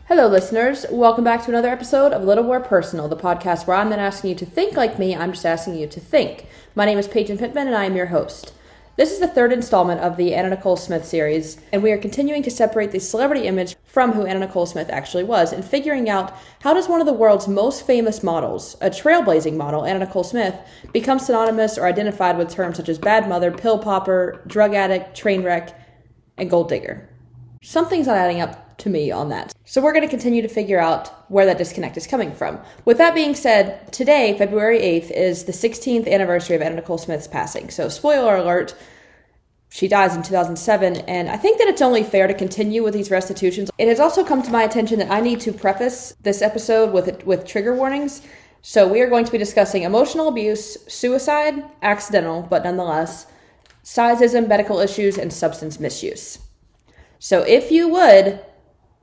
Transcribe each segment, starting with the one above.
Hello, listeners. Welcome back to another episode of A Little More Personal, the podcast where I'm not asking you to think like me, I'm just asking you to think. My name is Peyton Pittman, and I am your host. This is the third installment of the Anna Nicole Smith series, and we are continuing to separate the celebrity image from who Anna Nicole Smith actually was, and figuring out how does one of the world's most famous models, a trailblazing model, Anna Nicole Smith, become synonymous or identified with terms such as bad mother, pill popper, drug addict, train wreck, and gold digger. Something's not adding up to me on that. So we're going to continue to figure out where that disconnect is coming from. With that being said, today, February 8th, is the 16th anniversary of Anna Nicole Smith's passing. So spoiler alert, she dies in 2007, and I think that it's only fair to continue with these restitutions. It has also come to my attention that I need to preface this episode with trigger warnings. So we are going to be discussing emotional abuse, suicide, accidental, but nonetheless, sizeism, medical issues, and substance misuse. So if you would,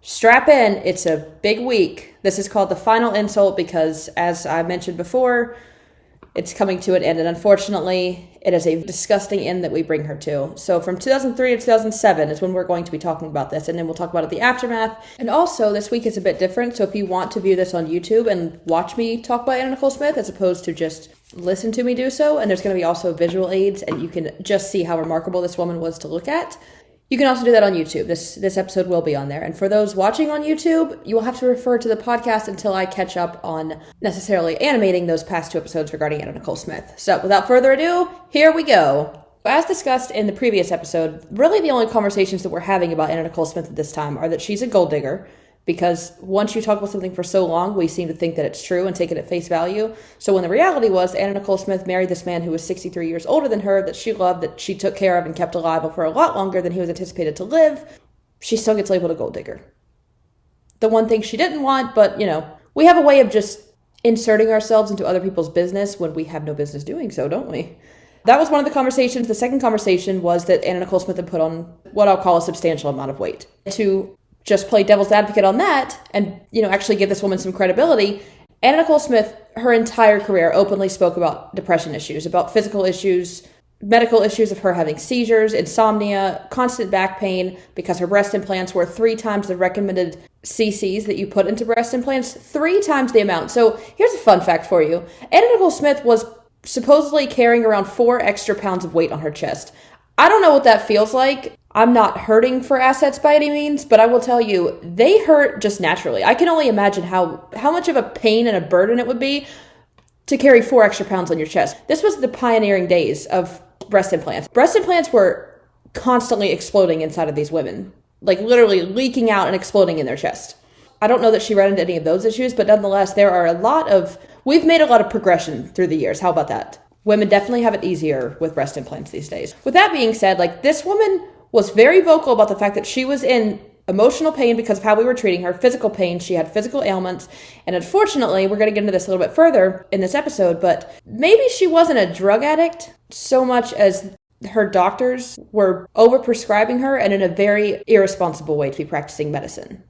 strap in, it's a big week. This is called the final insult because, as I mentioned before, it's coming to an end. And unfortunately, it is a disgusting end that we bring her to. So from 2003 to 2007 is when we're going to be talking about this. And then we'll talk about it the aftermath. And also, this week is a bit different. So if you want to view this on YouTube and watch me talk about Anna Nicole Smith as opposed to just listen to me do so, and there's going to be also visual aids, and you can just see how remarkable this woman was to look at. You can also do that on YouTube. This episode will be on there. And for those watching on YouTube, you will have to refer to the podcast until I catch up on necessarily animating those past two episodes regarding Anna Nicole Smith. So without further ado, here we go. As discussed in the previous episode, really the only conversations that we're having about Anna Nicole Smith at this time are that she's a gold digger, because once you talk about something for so long, we seem to think that it's true and take it at face value. So when the reality was Anna Nicole Smith married this man who was 63 years older than her, that she loved, that she took care of and kept alive for a lot longer than he was anticipated to live, she still gets labeled a gold digger. The one thing she didn't want, but, we have a way of just inserting ourselves into other people's business when we have no business doing so, don't we? That was one of the conversations. The second conversation was that Anna Nicole Smith had put on what I'll call a substantial amount of weight. To just play devil's advocate on that and, actually give this woman some credibility, Anna Nicole Smith, her entire career, openly spoke about depression issues, about physical issues, medical issues of her having seizures, insomnia, constant back pain, because her breast implants were 3 times the recommended cc's that you put into breast implants, 3 times the amount. So here's a fun fact for you. Anna Nicole Smith was supposedly carrying around 4 extra pounds of weight on her chest. I don't know what that feels like. I'm not hurting for assets by any means, but I will tell you, they hurt just naturally. I can only imagine how much of a pain and a burden it would be to carry 4 extra pounds on your chest. This was the pioneering days of breast implants. Breast implants were constantly exploding inside of these women, like literally leaking out and exploding in their chest. I don't know that she ran into any of those issues, but nonetheless, we've made a lot of progression through the years. How about that? Women definitely have it easier with breast implants these days. With that being said, this woman was very vocal about the fact that she was in emotional pain because of how we were treating her, physical pain. She had physical ailments. And unfortunately, we're going to get into this a little bit further in this episode, but maybe she wasn't a drug addict so much as her doctors were overprescribing her and in a very irresponsible way to be practicing medicine.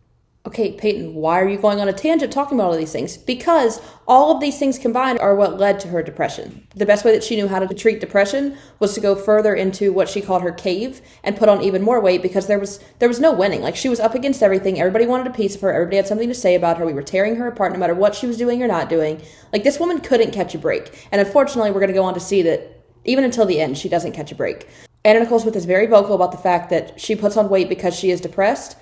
Okay, Peyton, why are you going on a tangent talking about all of these things? Because all of these things combined are what led to her depression. The best way that she knew how to treat depression was to go further into what she called her cave and put on even more weight, because there was no winning. She was up against everything. Everybody wanted a piece of her. Everybody had something to say about her. We were tearing her apart no matter what she was doing or not doing. This woman couldn't catch a break. And unfortunately, we're going to go on to see that even until the end, she doesn't catch a break. Anna Nicole Smith is very vocal about the fact that she puts on weight because she is depressed,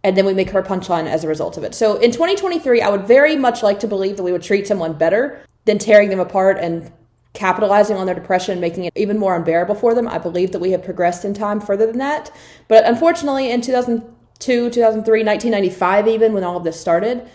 and then we make her punchline as a result of it. So in 2023, I would very much like to believe that we would treat someone better than tearing them apart and capitalizing on their depression and making it even more unbearable for them. I believe that we have progressed in time further than that. But unfortunately, in 2002, 2003, 1995 even, when all of this started,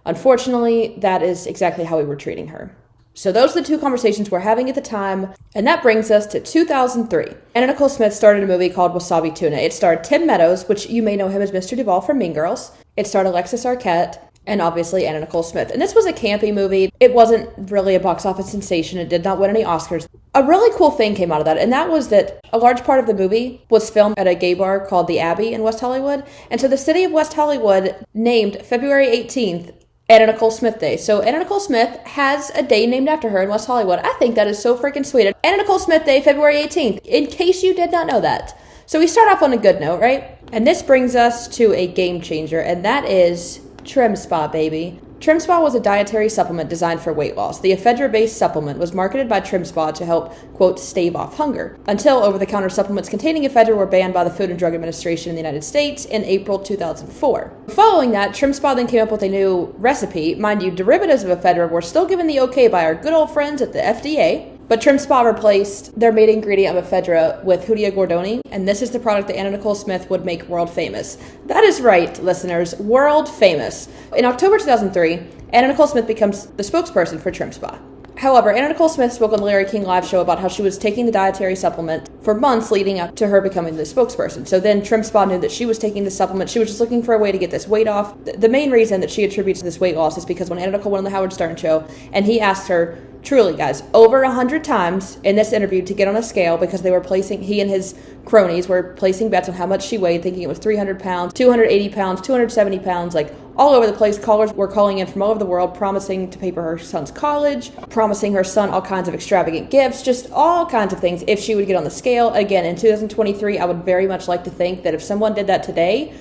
unfortunately, that is exactly how we were treating her. So those are the 2 conversations we're having at the time, and that brings us to 2003. Anna Nicole Smith started a movie called Wasabi Tuna. It starred Tim Meadows, which you may know him as Mr. Duvall from Mean Girls. It starred Alexis Arquette, and obviously Anna Nicole Smith. And this was a campy movie. It wasn't really a box office sensation. It did not win any Oscars. A really cool thing came out of that, and that was that a large part of the movie was filmed at a gay bar called The Abbey in West Hollywood. And so the city of West Hollywood named February 18th Anna Nicole Smith Day. So Anna Nicole Smith has a day named after her in West Hollywood. I think that is so freaking sweet. Anna Nicole Smith Day, February 18th, in case you did not know that. So we start off on a good note, right? And this brings us to a game changer, and that is Trim Spa, baby. Trim Spa was a dietary supplement designed for weight loss. The ephedra-based supplement was marketed by Trim Spa to help, quote, stave off hunger, until over-the-counter supplements containing ephedra were banned by the Food and Drug Administration in the United States in April 2004. Following that, Trim Spa then came up with a new recipe. Mind you, derivatives of ephedra were still given the okay by our good old friends at the FDA, but Trim Spa replaced their main ingredient of ephedra with Hoodia gordoni, and this is the product that Anna Nicole Smith would make world famous. That is right, listeners, world famous. In October 2003, Anna Nicole Smith becomes the spokesperson for Trim Spa. However, Anna Nicole Smith spoke on the Larry King live show about how she was taking the dietary supplement for months leading up to her becoming the spokesperson. So then Trim Spa knew that she was taking the supplement. She was just looking for a way to get this weight off. The main reason that she attributes this weight loss is because when Anna Nicole went on the Howard Stern show and he asked her, truly, guys, over 100 times in this interview to get on a scale because they were placing, he and his cronies were placing bets on how much she weighed, thinking it was 300 pounds, 280 pounds, 270 pounds, like all over the place. Callers were calling in from all over the world, promising to pay for her son's college, promising her son all kinds of extravagant gifts, just all kinds of things if she would get on the scale. Again, in 2023, I would very much like to think that if someone did that today,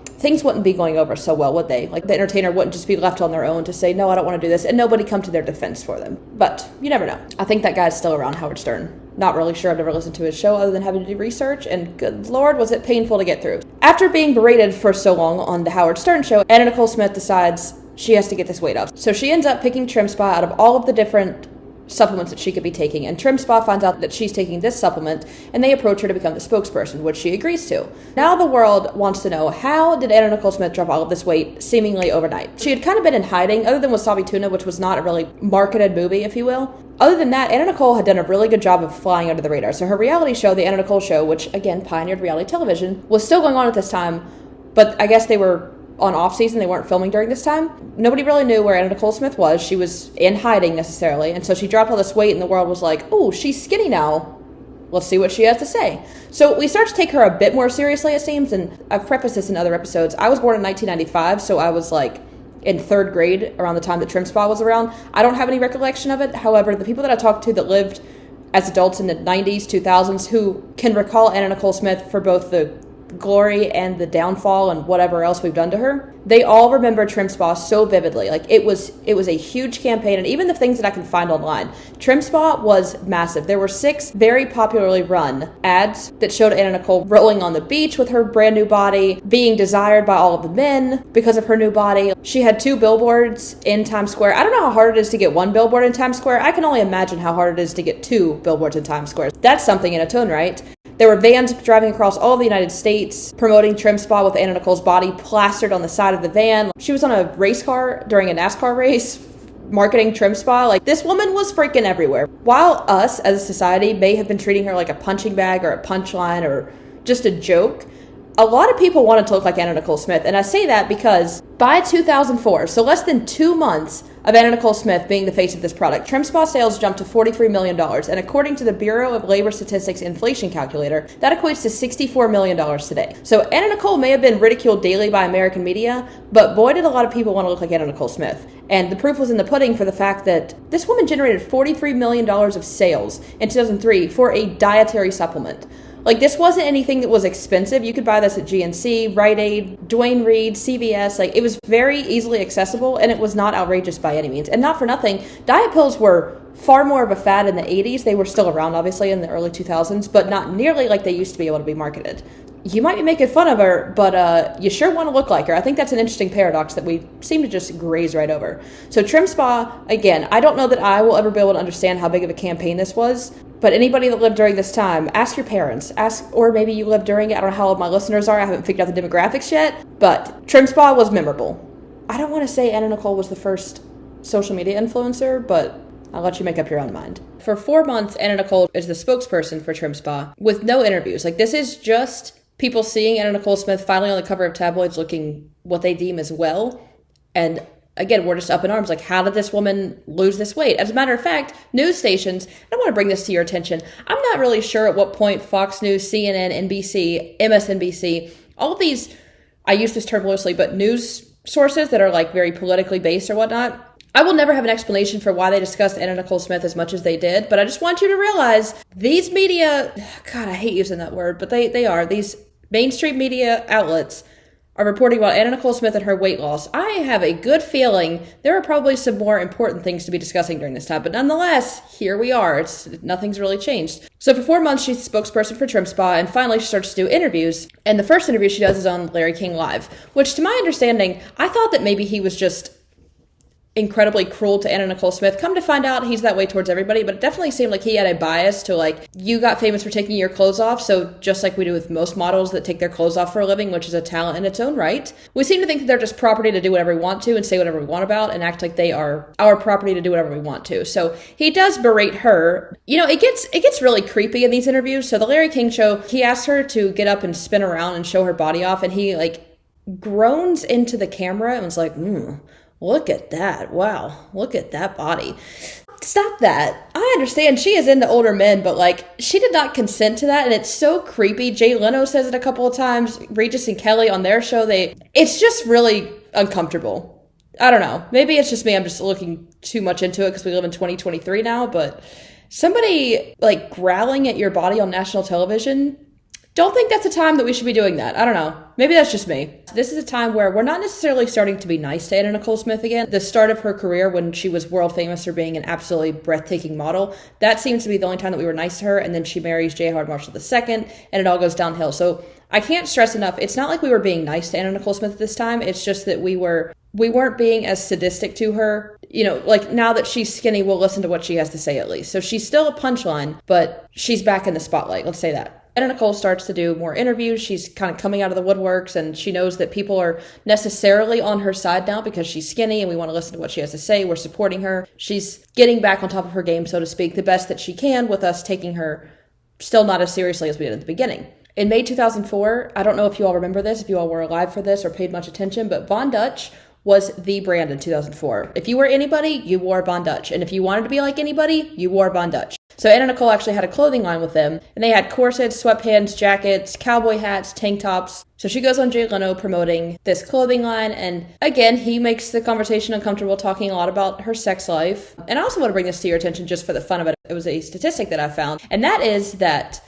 things wouldn't be going over so well, would they? Like, the entertainer wouldn't just be left on their own to say, no, I don't want to do this, and nobody come to their defense for them. But you never know. I think that guy's still around, Howard Stern. Not really sure. I've never listened to his show other than having to do research, and good Lord, was it painful to get through. After being berated for so long on the Howard Stern show, Anna Nicole Smith decides she has to get this weight off. So she ends up picking Trim Spa out of all of the different supplements that she could be taking, and Trim Spa finds out that she's taking this supplement, and they approach her to become the spokesperson, which she agrees to. Now the world wants to know, how did Anna Nicole Smith drop all of this weight seemingly overnight? She had kind of been in hiding, other than Wasabi Tuna, which was not a really marketed movie, if you will. Other than that, Anna Nicole had done a really good job of flying under the radar. So her reality show, The Anna Nicole Show, which again pioneered reality television, was still going on at this time, but I guess they were on off season, they weren't filming during this time. Nobody really knew where Anna Nicole Smith was. She was in hiding necessarily, and so she dropped all this weight, and the world was like, oh, she's skinny now. Let's see what she has to say. So we start to take her a bit more seriously, it seems, and I've prefaced this in other episodes. I was born in 1995, so I was like in third grade around the time that Trim Spa was around. I don't have any recollection of it. However, the people that I talked to that lived as adults in the 90s, 2000s, who can recall Anna Nicole Smith for both the glory and the downfall and whatever else we've done to her, they all remember Trim Spa so vividly. Like, it was a huge campaign, and even the things that I can find online, Trim Spa was massive. There were 6 very popularly run ads that showed Anna Nicole rolling on the beach with her brand new body, being desired by all of the men because of her new body. She had 2 billboards in Times Square. I don't know how hard it is to get 1 billboard in Times Square. I can only imagine how hard it is to get 2 billboards in Times Square. That's something in its own right. There were vans driving across all of the United States promoting Trim Spa with Anna Nicole's body plastered on the side of the van. She was on a race car during a NASCAR race marketing Trim Spa. Like, this woman was freaking everywhere. While us as a society may have been treating her like a punching bag or a punchline or just a joke, a lot of people wanted to look like Anna Nicole Smith. And I say that because by 2004, so less than 2 months of Anna Nicole Smith being the face of this product, Trim Spa sales jumped to $43 million. And according to the Bureau of Labor Statistics inflation calculator, that equates to $64 million today. So Anna Nicole may have been ridiculed daily by American media, but boy, did a lot of people want to look like Anna Nicole Smith. And the proof was in the pudding for the fact that this woman generated $43 million of sales in 2003 for a dietary supplement. Like, this wasn't anything that was expensive. You could buy this at GNC, Rite Aid, Duane Reade, CVS. Like, it was very easily accessible, and it was not outrageous by any means. And not for nothing, diet pills were far more of a fad in the 80s. They were still around, obviously, in the early 2000s, but not nearly like they used to be able to be marketed. You might be making fun of her, but you sure want to look like her. I think that's an interesting paradox that we seem to just graze right over. So Trim Spa, again, I don't know that I will ever be able to understand how big of a campaign this was, but anybody that lived during this time, ask your parents, or maybe you lived during it. I don't know how old my listeners are. I haven't figured out the demographics yet, but Trim Spa was memorable. I don't want to say Anna Nicole was the first social media influencer, but I'll let you make up your own mind. For 4 months, Anna Nicole is the spokesperson for Trim Spa with no interviews. Like, this is just people seeing Anna Nicole Smith finally on the cover of tabloids looking what they deem as well. And again, we're just up in arms. Like, how did this woman lose this weight? As a matter of fact, news stations, I want to bring this to your attention. I'm not really sure at what point Fox News, CNN, NBC, MSNBC, all of these, I use this term loosely, but news sources that are like very politically based or whatnot, I will never have an explanation for why they discussed Anna Nicole Smith as much as they did, but I just want you to realize these media, God, I hate using that word, but they are, these mainstream media outlets are reporting about Anna Nicole Smith and her weight loss. I have a good feeling there are probably some more important things to be discussing during this time, but nonetheless, here we are. Nothing's really changed. So for 4 months, she's the spokesperson for Trim Spa, and finally she starts to do interviews. And the first interview she does is on Larry King Live, which to my understanding, I thought that maybe he was just incredibly cruel to Anna Nicole Smith. Come to find out, he's that way towards everybody, but it definitely seemed like he had a bias to, like, you got famous for taking your clothes off, so just like we do with most models that take their clothes off for a living, which is a talent in its own right, we seem to think that they're just property to do whatever we want to and say whatever we want about and act like they are our property to do whatever we want to. So he does berate her. You know, it gets really creepy in these interviews. So the Larry King show, he asked her to get up and spin around and show her body off, and he, like, groans into the camera and was like, look at that. Wow. Look at that body. Stop that. I understand she is into older men, but, like, she did not consent to that, and it's so creepy. Jay Leno says it a couple of times. Regis and Kelly on their show, it's just really uncomfortable. I don't know. Maybe it's just me. I'm just looking too much into it because we live in 2023 now, but somebody, like, growling at your body on national television, don't think that's a time that we should be doing that. I don't know. Maybe that's just me. This is a time where we're not necessarily starting to be nice to Anna Nicole Smith again. The start of her career when she was world famous for being an absolutely breathtaking model, that seems to be the only time that we were nice to her. And then she marries J. Howard Marshall II, and it all goes downhill. So I can't stress enough, it's not like we were being nice to Anna Nicole Smith at this time. It's just that we weren't being as sadistic to her. You know, like, now that she's skinny, we'll listen to what she has to say at least. So she's still a punchline, but she's back in the spotlight. Let's say that. Anna Nicole starts to do more interviews. She's kind of coming out of the woodworks, and she knows that people are necessarily on her side now because she's skinny and we want to listen to what she has to say. We're supporting her. She's getting back on top of her game, so to speak, the best that she can, with us taking her still not as seriously as we did at the beginning. In May 2004, I don't know if you all remember this, if you all were alive for this or paid much attention, but Von Dutch was the brand in 2004. If you were anybody, you wore Von Dutch. And if you wanted to be like anybody, you wore Von Dutch. So Anna Nicole actually had a clothing line with them, and they had corsets, sweatpants, jackets, cowboy hats, tank tops. So she goes on Jay Leno promoting this clothing line, and again, he makes the conversation uncomfortable, talking a lot about her sex life. And I also want to bring this to your attention just for the fun of it. It was a statistic that I found, and that is that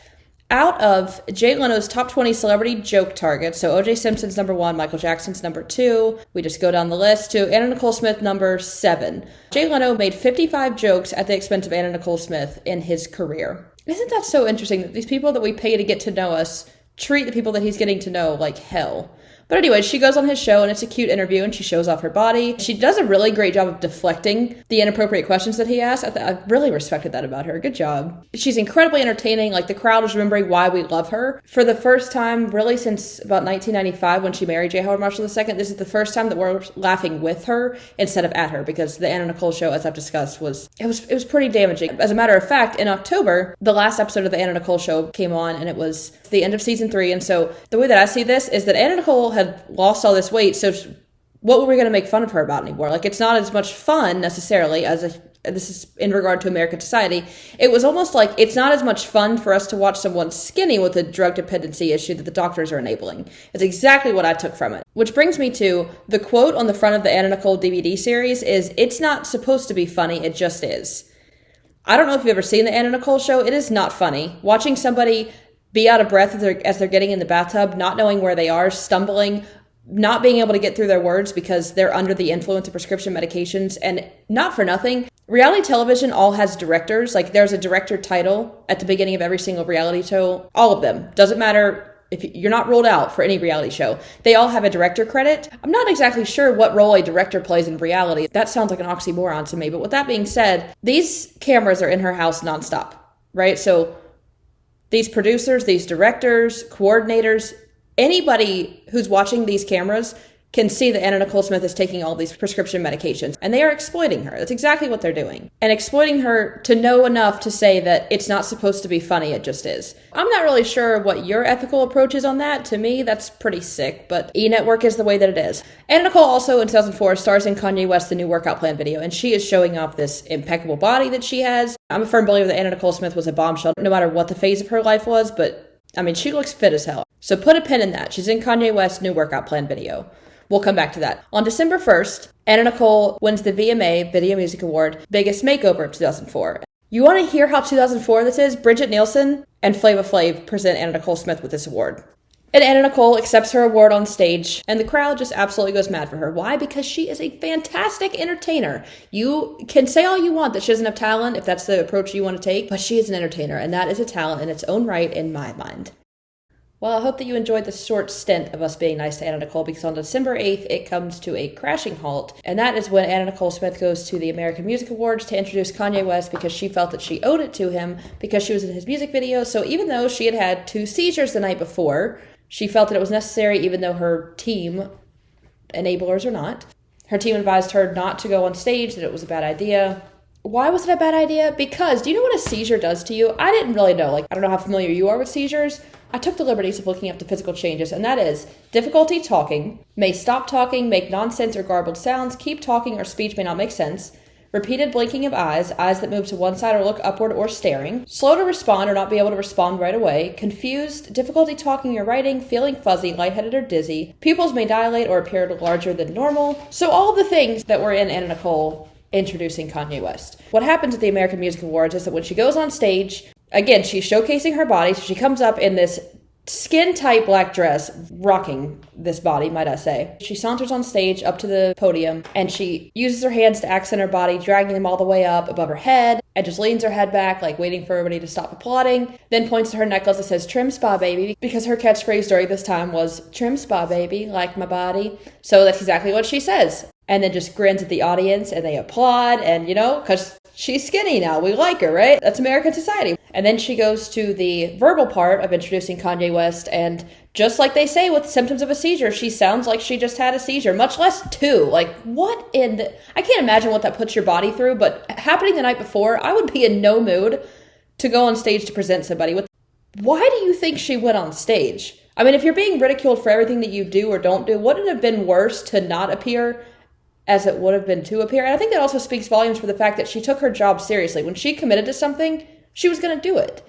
out of Jay Leno's top 20 celebrity joke targets, so O.J. Simpson's number 1, Michael Jackson's number 2, we just go down the list to Anna Nicole Smith number 7. Jay Leno made 55 jokes at the expense of Anna Nicole Smith in his career. Isn't that so interesting that these people that we pay to get to know us treat the people that he's getting to know like hell? But anyway, she goes on his show, and it's a cute interview, and she shows off her body. She does a really great job of deflecting the inappropriate questions that he asks. I really respected that about her. Good job. She's incredibly entertaining. Like, the crowd is remembering why we love her. For the first time, really, since about 1995, when she married J. Howard Marshall II, this is the first time that we're laughing with her instead of at her, because the Anna Nicole show, as I've discussed, was pretty damaging. As a matter of fact, in October, the last episode of the Anna Nicole show came on, and it was the end of season 3. And so the way that I see this is that Anna Nicole had lost all this weight, so what were we going to make fun of her about anymore? Like, it's not as much fun necessarily as this is in regard to American society. It was almost like it's not as much fun for us to watch someone skinny with a drug dependency issue that the doctors are enabling. It's exactly what I took from it. Which brings me to the quote on the front of the Anna Nicole DVD series is, "It's not supposed to be funny, it just is." I don't know if you've ever seen the Anna Nicole show. It is not funny. Watching somebody be out of breath as they're getting in the bathtub, not knowing where they are, stumbling, not being able to get through their words because they're under the influence of prescription medications. And not for nothing, reality television all has directors. Like, there's a director title at the beginning of every single reality show. All of them. Doesn't matter if you're not ruled out for any reality show. They all have a director credit. I'm not exactly sure what role a director plays in reality. That sounds like an oxymoron to me. But with that being said, these cameras are in her house nonstop, right? So these producers, these directors, coordinators, anybody who's watching these cameras can see that Anna Nicole Smith is taking all these prescription medications, and they are exploiting her. That's exactly what they're doing. And exploiting her to know enough to say that it's not supposed to be funny, it just is. I'm not really sure what your ethical approach is on that. To me, that's pretty sick, but E-Network is the way that it is. Anna Nicole also in 2004 stars in Kanye West's The New Workout Plan video, and she is showing off this impeccable body that she has. I'm a firm believer that Anna Nicole Smith was a bombshell, no matter what the phase of her life was, but I mean, she looks fit as hell. So put a pin in that. She's in Kanye West's New Workout Plan video. We'll come back to that. On December 1st, Anna Nicole wins the VMA Video Music Award Biggest Makeover of 2004. You want to hear how 2004 this is? Bridget Nielsen and Flava Flav present Anna Nicole Smith with this award. And Anna Nicole accepts her award on stage, and the crowd just absolutely goes mad for her. Why? Because she is a fantastic entertainer. You can say all you want that she doesn't have talent, if that's the approach you want to take, but she is an entertainer, and that is a talent in its own right in my mind. Well, I hope that you enjoyed this short stint of us being nice to Anna Nicole, because on December 8th, it comes to a crashing halt, and that is when Anna Nicole Smith goes to the American Music Awards to introduce Kanye West, because she felt that she owed it to him because she was in his music video. So even though she had had 2 seizures the night before, she felt that it was necessary, even though her team, enablers or not, her team advised her not to go on stage, that it was a bad idea. Why was it a bad idea? Because do you know what a seizure does to you? I didn't really know. I don't know how familiar you are with seizures. I took the liberties of looking up the physical changes, and that is difficulty talking, may stop talking, make nonsense or garbled sounds, keep talking or speech may not make sense, repeated blinking of eyes, eyes that move to one side or look upward or staring, slow to respond or not be able to respond right away, confused, difficulty talking or writing, feeling fuzzy, lightheaded or dizzy, pupils may dilate or appear larger than normal. So all the things that were in Anna Nicole introducing Kanye West. What happens at the American Music Awards is that when she goes on stage, again, she's showcasing her body, so she comes up in this skin-tight black dress, rocking this body, might I say. She saunters on stage up to the podium, and she uses her hands to accent her body, dragging them all the way up above her head, and just leans her head back, waiting for everybody to stop applauding, then points to her necklace that says, "Trim Spa Baby," because her catchphrase during this time was, "Trim Spa Baby, like my body." So that's exactly what she says. And then just grins at the audience, and they applaud, and because she's skinny now, we like her, right? That's American society. And then she goes to the verbal part of introducing Kanye West, and just like they say with symptoms of a seizure, she sounds like she just had a seizure, much less 2. What in the... I can't imagine what that puts your body through, but happening the night before, I would be in no mood to go on stage to present somebody with... Why do you think she went on stage? I mean, if you're being ridiculed for everything that you do or don't do, wouldn't it have been worse to not appear as it would have been to appear? And I think that also speaks volumes for the fact that she took her job seriously. When she committed to something, she was going to do it,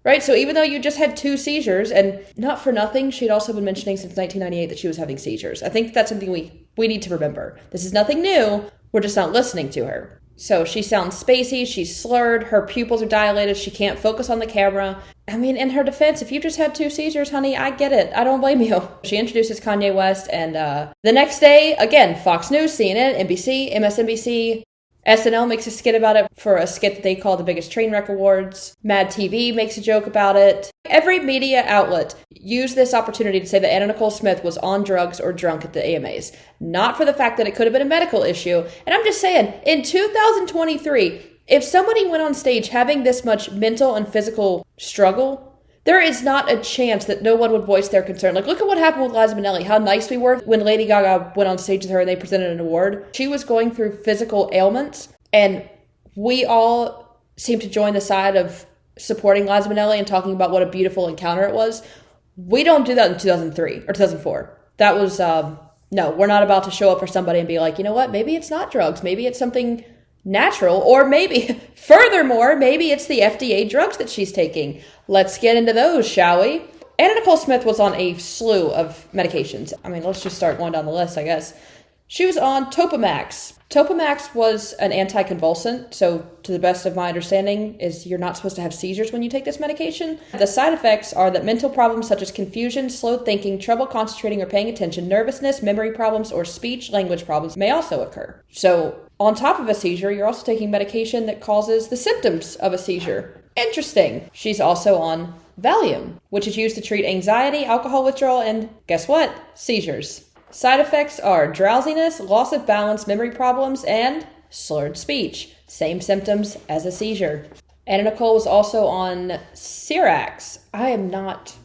right? So even though you just had 2 seizures, and not for nothing, she'd also been mentioning since 1998 that she was having seizures. I think that's something we need to remember. This is nothing new. We're just not listening to her. So she sounds spacey, she's slurred, her pupils are dilated, she can't focus on the camera. I mean, in her defense, if you just had 2 seizures, honey, I get it. I don't blame you. She introduces Kanye West, and the next day, again, Fox News, CNN, NBC, MSNBC, SNL makes a skit about it for a skit that they call the Biggest Train Wreck Awards. Mad TV makes a joke about it. Every media outlet used this opportunity to say that Anna Nicole Smith was on drugs or drunk at the AMAs. Not for the fact that it could have been a medical issue. And I'm just saying, in 2023, if somebody went on stage having this much mental and physical struggle, there is not a chance that no one would voice their concern. Look at what happened with Liza Minnelli, how nice we were when Lady Gaga went on stage with her and they presented an award. She was going through physical ailments, and we all seem to join the side of supporting Liza Minnelli and talking about what a beautiful encounter it was. We don't do that in 2003 or 2004. That was, no, we're not about to show up for somebody and be like, you know what, maybe it's not drugs, maybe it's something natural, or maybe, furthermore, maybe it's the FDA drugs that she's taking. Let's get into those, shall we? Anna Nicole Smith was on a slew of medications. I mean, let's just start going down the list, I guess. She was on Topamax. Topamax was an anticonvulsant, so to the best of my understanding, is you're not supposed to have seizures when you take this medication. The side effects are that mental problems such as confusion, slow thinking, trouble concentrating or paying attention, nervousness, memory problems, or speech-language problems may also occur. So, on top of a seizure, you're also taking medication that causes the symptoms of a seizure. Interesting. She's also on Valium, which is used to treat anxiety, alcohol withdrawal, and guess what? Seizures. Side effects are drowsiness, loss of balance, memory problems, and slurred speech. Same symptoms as a seizure. Anna Nicole was also on Cerax. I am not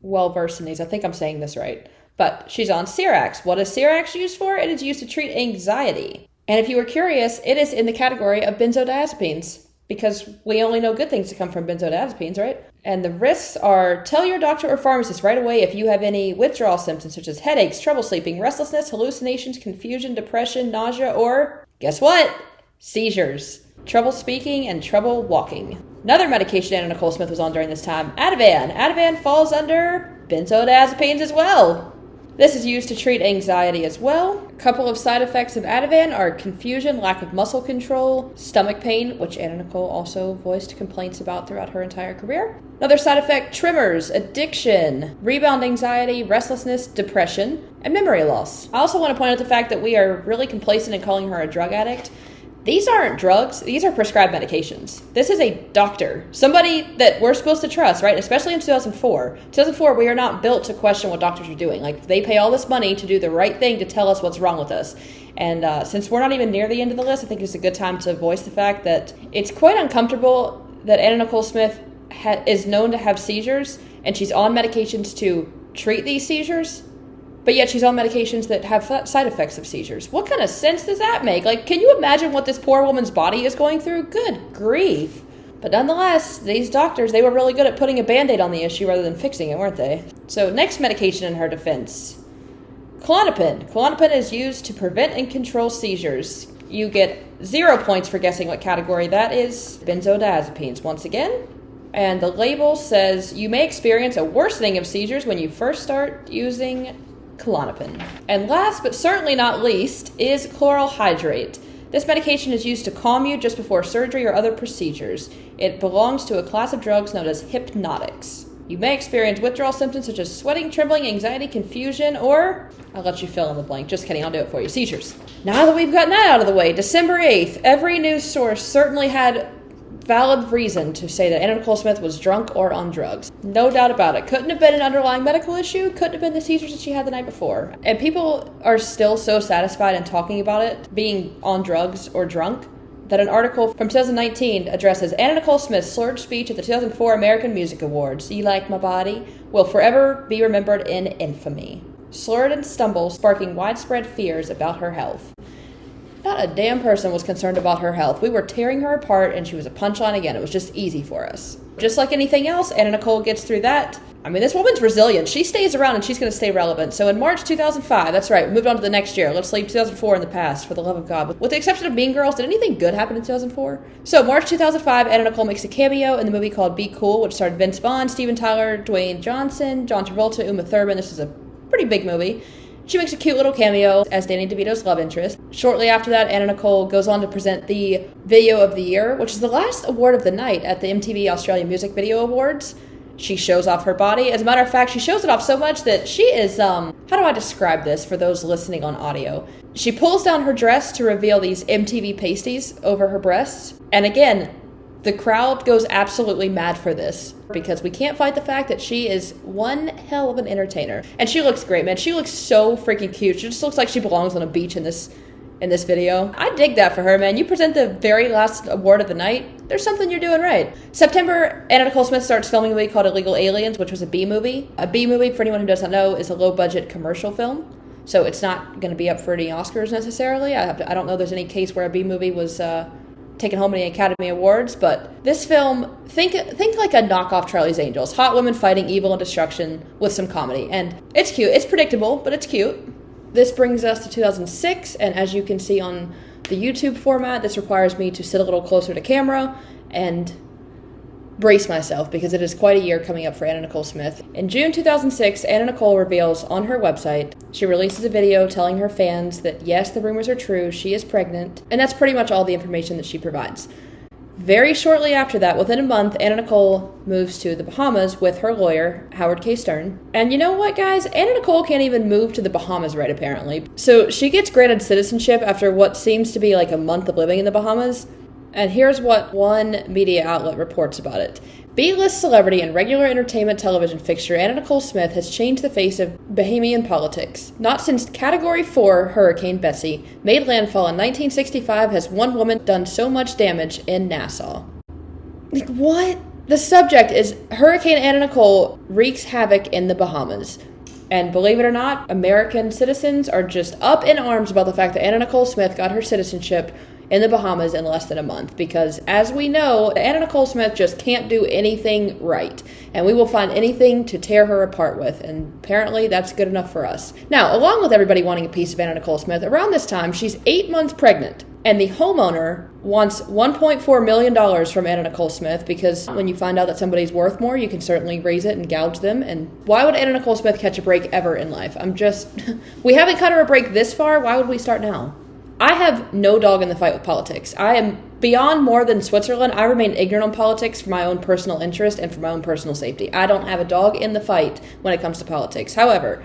well versed in these. I think I'm saying this right. But she's on Cerax. What is Cerax used for? It is used to treat anxiety. And if you were curious, it is in the category of benzodiazepines, because we only know good things to come from benzodiazepines, right? And the risks are, tell your doctor or pharmacist right away if you have any withdrawal symptoms such as headaches, trouble sleeping, restlessness, hallucinations, confusion, depression, nausea, or, guess what? Seizures, trouble speaking, and trouble walking. Another medication Anna Nicole Smith was on during this time, Ativan. Ativan falls under benzodiazepines as well. This is used to treat anxiety as well. A couple of side effects of Ativan are confusion, lack of muscle control, stomach pain, which Anna Nicole also voiced complaints about throughout her entire career. Another side effect, tremors, addiction, rebound anxiety, restlessness, depression, and memory loss. I also want to point out the fact that we are really complacent in calling her a drug addict. These aren't drugs. These are prescribed medications. This is a doctor, somebody that we're supposed to trust, right? Especially in 2004. 2004, we are not built to question what doctors are doing. Like, they pay all this money to do the right thing to tell us what's wrong with us. And since we're not even near the end of the list, I think it's a good time to voice the fact that it's quite uncomfortable that Anna Nicole Smith is known to have seizures, and she's on medications to treat these seizures. But yet she's on medications that have side effects of seizures. What kind of sense does that make? Like, can you imagine what this poor woman's body is going through? Good grief. But nonetheless, these doctors, they were really good at putting a Band-Aid on the issue rather than fixing it, weren't they? So next medication in her defense. Klonopin. Klonopin is used to prevent and control seizures. You get 0 points for guessing what category that is. Benzodiazepines, once again. And the label says you may experience a worsening of seizures when you first start using Klonopin. And last but certainly not least is chloral hydrate. This medication is used to calm you just before surgery or other procedures. It belongs to a class of drugs known as hypnotics. You may experience withdrawal symptoms such as sweating, trembling, anxiety, confusion, or I'll let you fill in the blank. Just kidding, I'll do it for you. Seizures. Now that we've gotten that out of the way, December 8th, every news source certainly had valid reason to say that Anna Nicole Smith was drunk or on drugs. No doubt about it. Couldn't have been an underlying medical issue. Couldn't have been the seizures that she had the night before. And people are still so satisfied in talking about it, being on drugs or drunk, that an article from 2019 addresses Anna Nicole Smith's slurred speech at the 2004 American Music Awards, "You Like My Body," will forever be remembered in infamy. Slurred and stumble, sparking widespread fears about her health. Not a damn person was concerned about her health. We were tearing her apart, and she was a punchline again. It was just easy for us. Just like anything else, Anna Nicole gets through that. I mean, this woman's resilient. She stays around, and she's going to stay relevant. So in March 2005, that's right, we moved on to the next year. Let's leave 2004 in the past, for the love of God. With the exception of Mean Girls, did anything good happen in 2004? So March 2005, Anna Nicole makes a cameo in the movie called Be Cool, which starred Vince Vaughn, Steven Tyler, Dwayne Johnson, John Travolta, Uma Thurman. This is a pretty big movie. She makes a cute little cameo as Danny DeVito's love interest. Shortly after that, Anna Nicole goes on to present the Video of the Year, which is the last award of the night at the MTV Australia Music Video Awards. She shows off her body. As a matter of fact, she shows it off so much that she is, how do I describe this for those listening on audio? She pulls down her dress to reveal these MTV pasties over her breasts. And again, the crowd goes absolutely mad for this because we can't fight the fact that she is one hell of an entertainer. And she looks great, man. She looks so freaking cute. She just looks like she belongs on a beach in this video. I dig that for her, man. You present the very last award of the night, there's something you're doing right. September, Anna Nicole Smith starts filming a movie called Illegal Aliens, which was a B movie. A B movie, for anyone who does not know, is a low-budget commercial film. So it's not going to be up for any Oscars necessarily. I don't know there's any case where a B movie was taken home any Academy Awards, but this film, think like a knockoff Charlie's Angels. Hot women fighting evil and destruction with some comedy. And it's cute. It's predictable, but it's cute. This brings us to 2006, and as you can see on the YouTube format, this requires me to sit a little closer to camera and brace myself because it is quite a year coming up for Anna Nicole Smith. In June 2006, Anna Nicole reveals on her website, she releases a video telling her fans that yes, the rumors are true, she is pregnant, and that's pretty much all the information that she provides. Very shortly after that, within a month, Anna Nicole moves to the Bahamas with her lawyer, Howard K. Stern. And you know what, guys? Anna Nicole can't even move to the Bahamas right, apparently. So she gets granted citizenship after what seems to be like a month of living in the Bahamas. And here's what one media outlet reports about it. B-list celebrity and regular entertainment television fixture Anna Nicole Smith has changed the face of Bahamian politics. Not since Category 4 Hurricane Bessie made landfall in 1965 has one woman done so much damage in Nassau. Like, what? The subject is Hurricane Anna Nicole wreaks havoc in the Bahamas. And believe it or not, American citizens are just up in arms about the fact that Anna Nicole Smith got her citizenship in the Bahamas in less than a month because, as we know, Anna Nicole Smith just can't do anything right, and we will find anything to tear her apart with, and apparently that's good enough for us. Now, along with everybody wanting a piece of Anna Nicole Smith, around this time, she's 8 months pregnant, and the homeowner wants $1.4 million from Anna Nicole Smith because when you find out that somebody's worth more, you can certainly raise it and gouge them. And why would Anna Nicole Smith catch a break ever in life? We haven't cut her a break this far. Why would we start now? I have no dog in the fight with politics. I am beyond more than Switzerland. I remain ignorant on politics for my own personal interest and for my own personal safety. I don't have a dog in the fight when it comes to politics. However,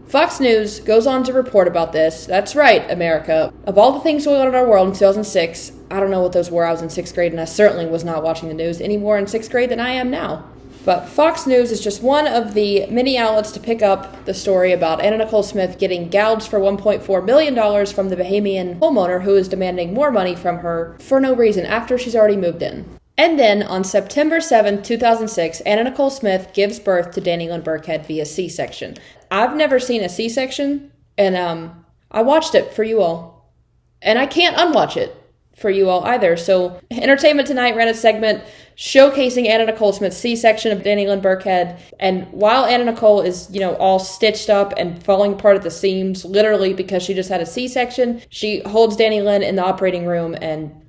Fox News goes on to report about this. That's right, America. Of all the things going on in our world in 2006, I don't know what those were. I was in 6th grade, and I certainly was not watching the news any more in 6th grade than I am now. But Fox News is just one of the many outlets to pick up the story about Anna Nicole Smith getting gouged for $1.4 million from the Bahamian homeowner who is demanding more money from her for no reason after she's already moved in. And then on September 7th, 2006, Anna Nicole Smith gives birth to Danny Lynn Burkhead via C-section. I've never seen a C-section, and I watched it for you all. And I can't unwatch it for you all either. So Entertainment Tonight ran a segment showcasing Anna Nicole Smith's C-section of Danny Lynn Burkhead. And while Anna Nicole is, all stitched up and falling apart at the seams, literally because she just had a C-section, she holds Danny Lynn in the operating room and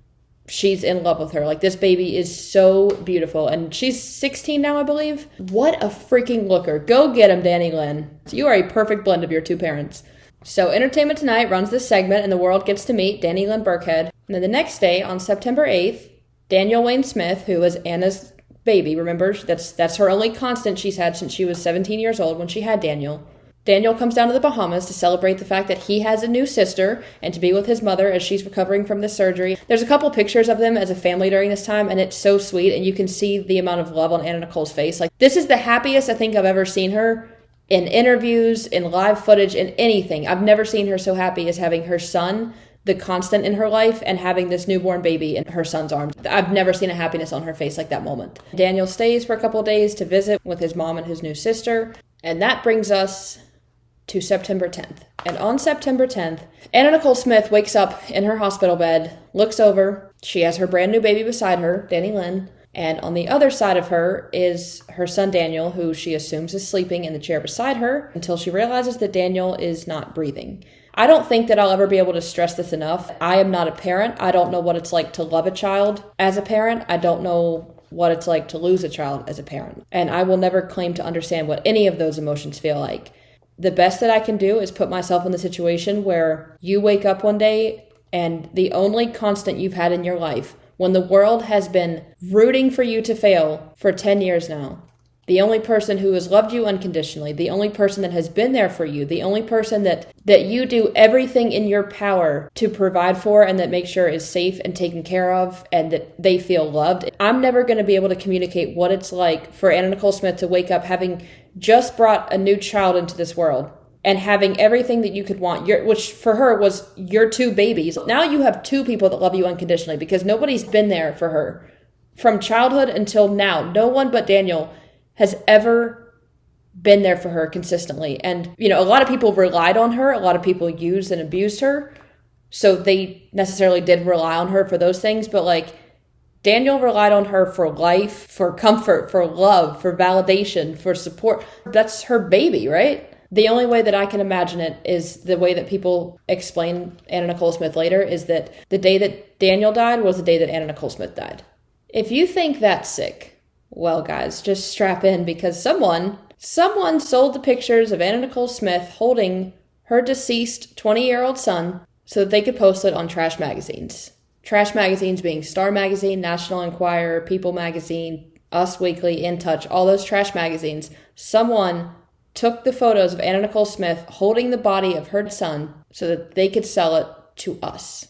she's in love with her. Like, this baby is so beautiful. And she's 16 now, I believe. What a freaking looker. Go get him, Danny Lynn. You are a perfect blend of your two parents. So Entertainment Tonight runs this segment and the world gets to meet Danny Lynn Burkhead. And then the next day, on September 8th, Daniel Wayne Smith, who was Anna's baby, remember, that's her only constant she's had since she was 17 years old when she had Daniel. Daniel comes down to the Bahamas to celebrate the fact that he has a new sister and to be with his mother as she's recovering from the surgery. There's a couple pictures of them as a family during this time, and it's so sweet, and you can see the amount of love on Anna Nicole's face. Like, this is the happiest I think I've ever seen her in interviews, in live footage, in anything. I've never seen her so happy as having her son, the constant in her life, and having this newborn baby in her son's arms. I've never seen a happiness on her face like that moment. Daniel stays for a couple days to visit with his mom and his new sister, and that brings us to September 10th. And on September 10th, Anna Nicole Smith wakes up in her hospital bed, looks over, she has her brand new baby beside her, Danny Lynn, and on the other side of her is her son Daniel, who she assumes is sleeping in the chair beside her until she realizes that Daniel is not breathing. I don't think that I'll ever be able to stress this enough. I am not a parent. I don't know what it's like to love a child as a parent. I don't know what it's like to lose a child as a parent. And I will never claim to understand what any of those emotions feel like. The best that I can do is put myself in the situation where you wake up one day and the only constant you've had in your life, when the world has been rooting for you to fail for 10 years now, the only person who has loved you unconditionally, the only person that has been there for you, the only person that you do everything in your power to provide for and that make sure is safe and taken care of and that they feel loved. I'm never going to be able to communicate what it's like for Anna Nicole Smith to wake up having just brought a new child into this world and having everything that you could want, which for her was your two babies. Now you have two people that love you unconditionally because nobody's been there for her from childhood until now. No one but Daniel has ever been there for her consistently. And, a lot of people relied on her. A lot of people used and abused her. So they necessarily did rely on her for those things. But Daniel relied on her for life, for comfort, for love, for validation, for support. That's her baby, right? The only way that I can imagine it is the way that people explain Anna Nicole Smith later is that the day that Daniel died was the day that Anna Nicole Smith died. If you think that's sick, well, guys, just strap in because someone sold the pictures of Anna Nicole Smith holding her deceased 20-year-old son so that they could post it on trash magazines. Trash magazines being Star Magazine, National Enquirer, People Magazine, Us Weekly, In Touch, all those trash magazines. Someone took the photos of Anna Nicole Smith holding the body of her son so that they could sell it to us.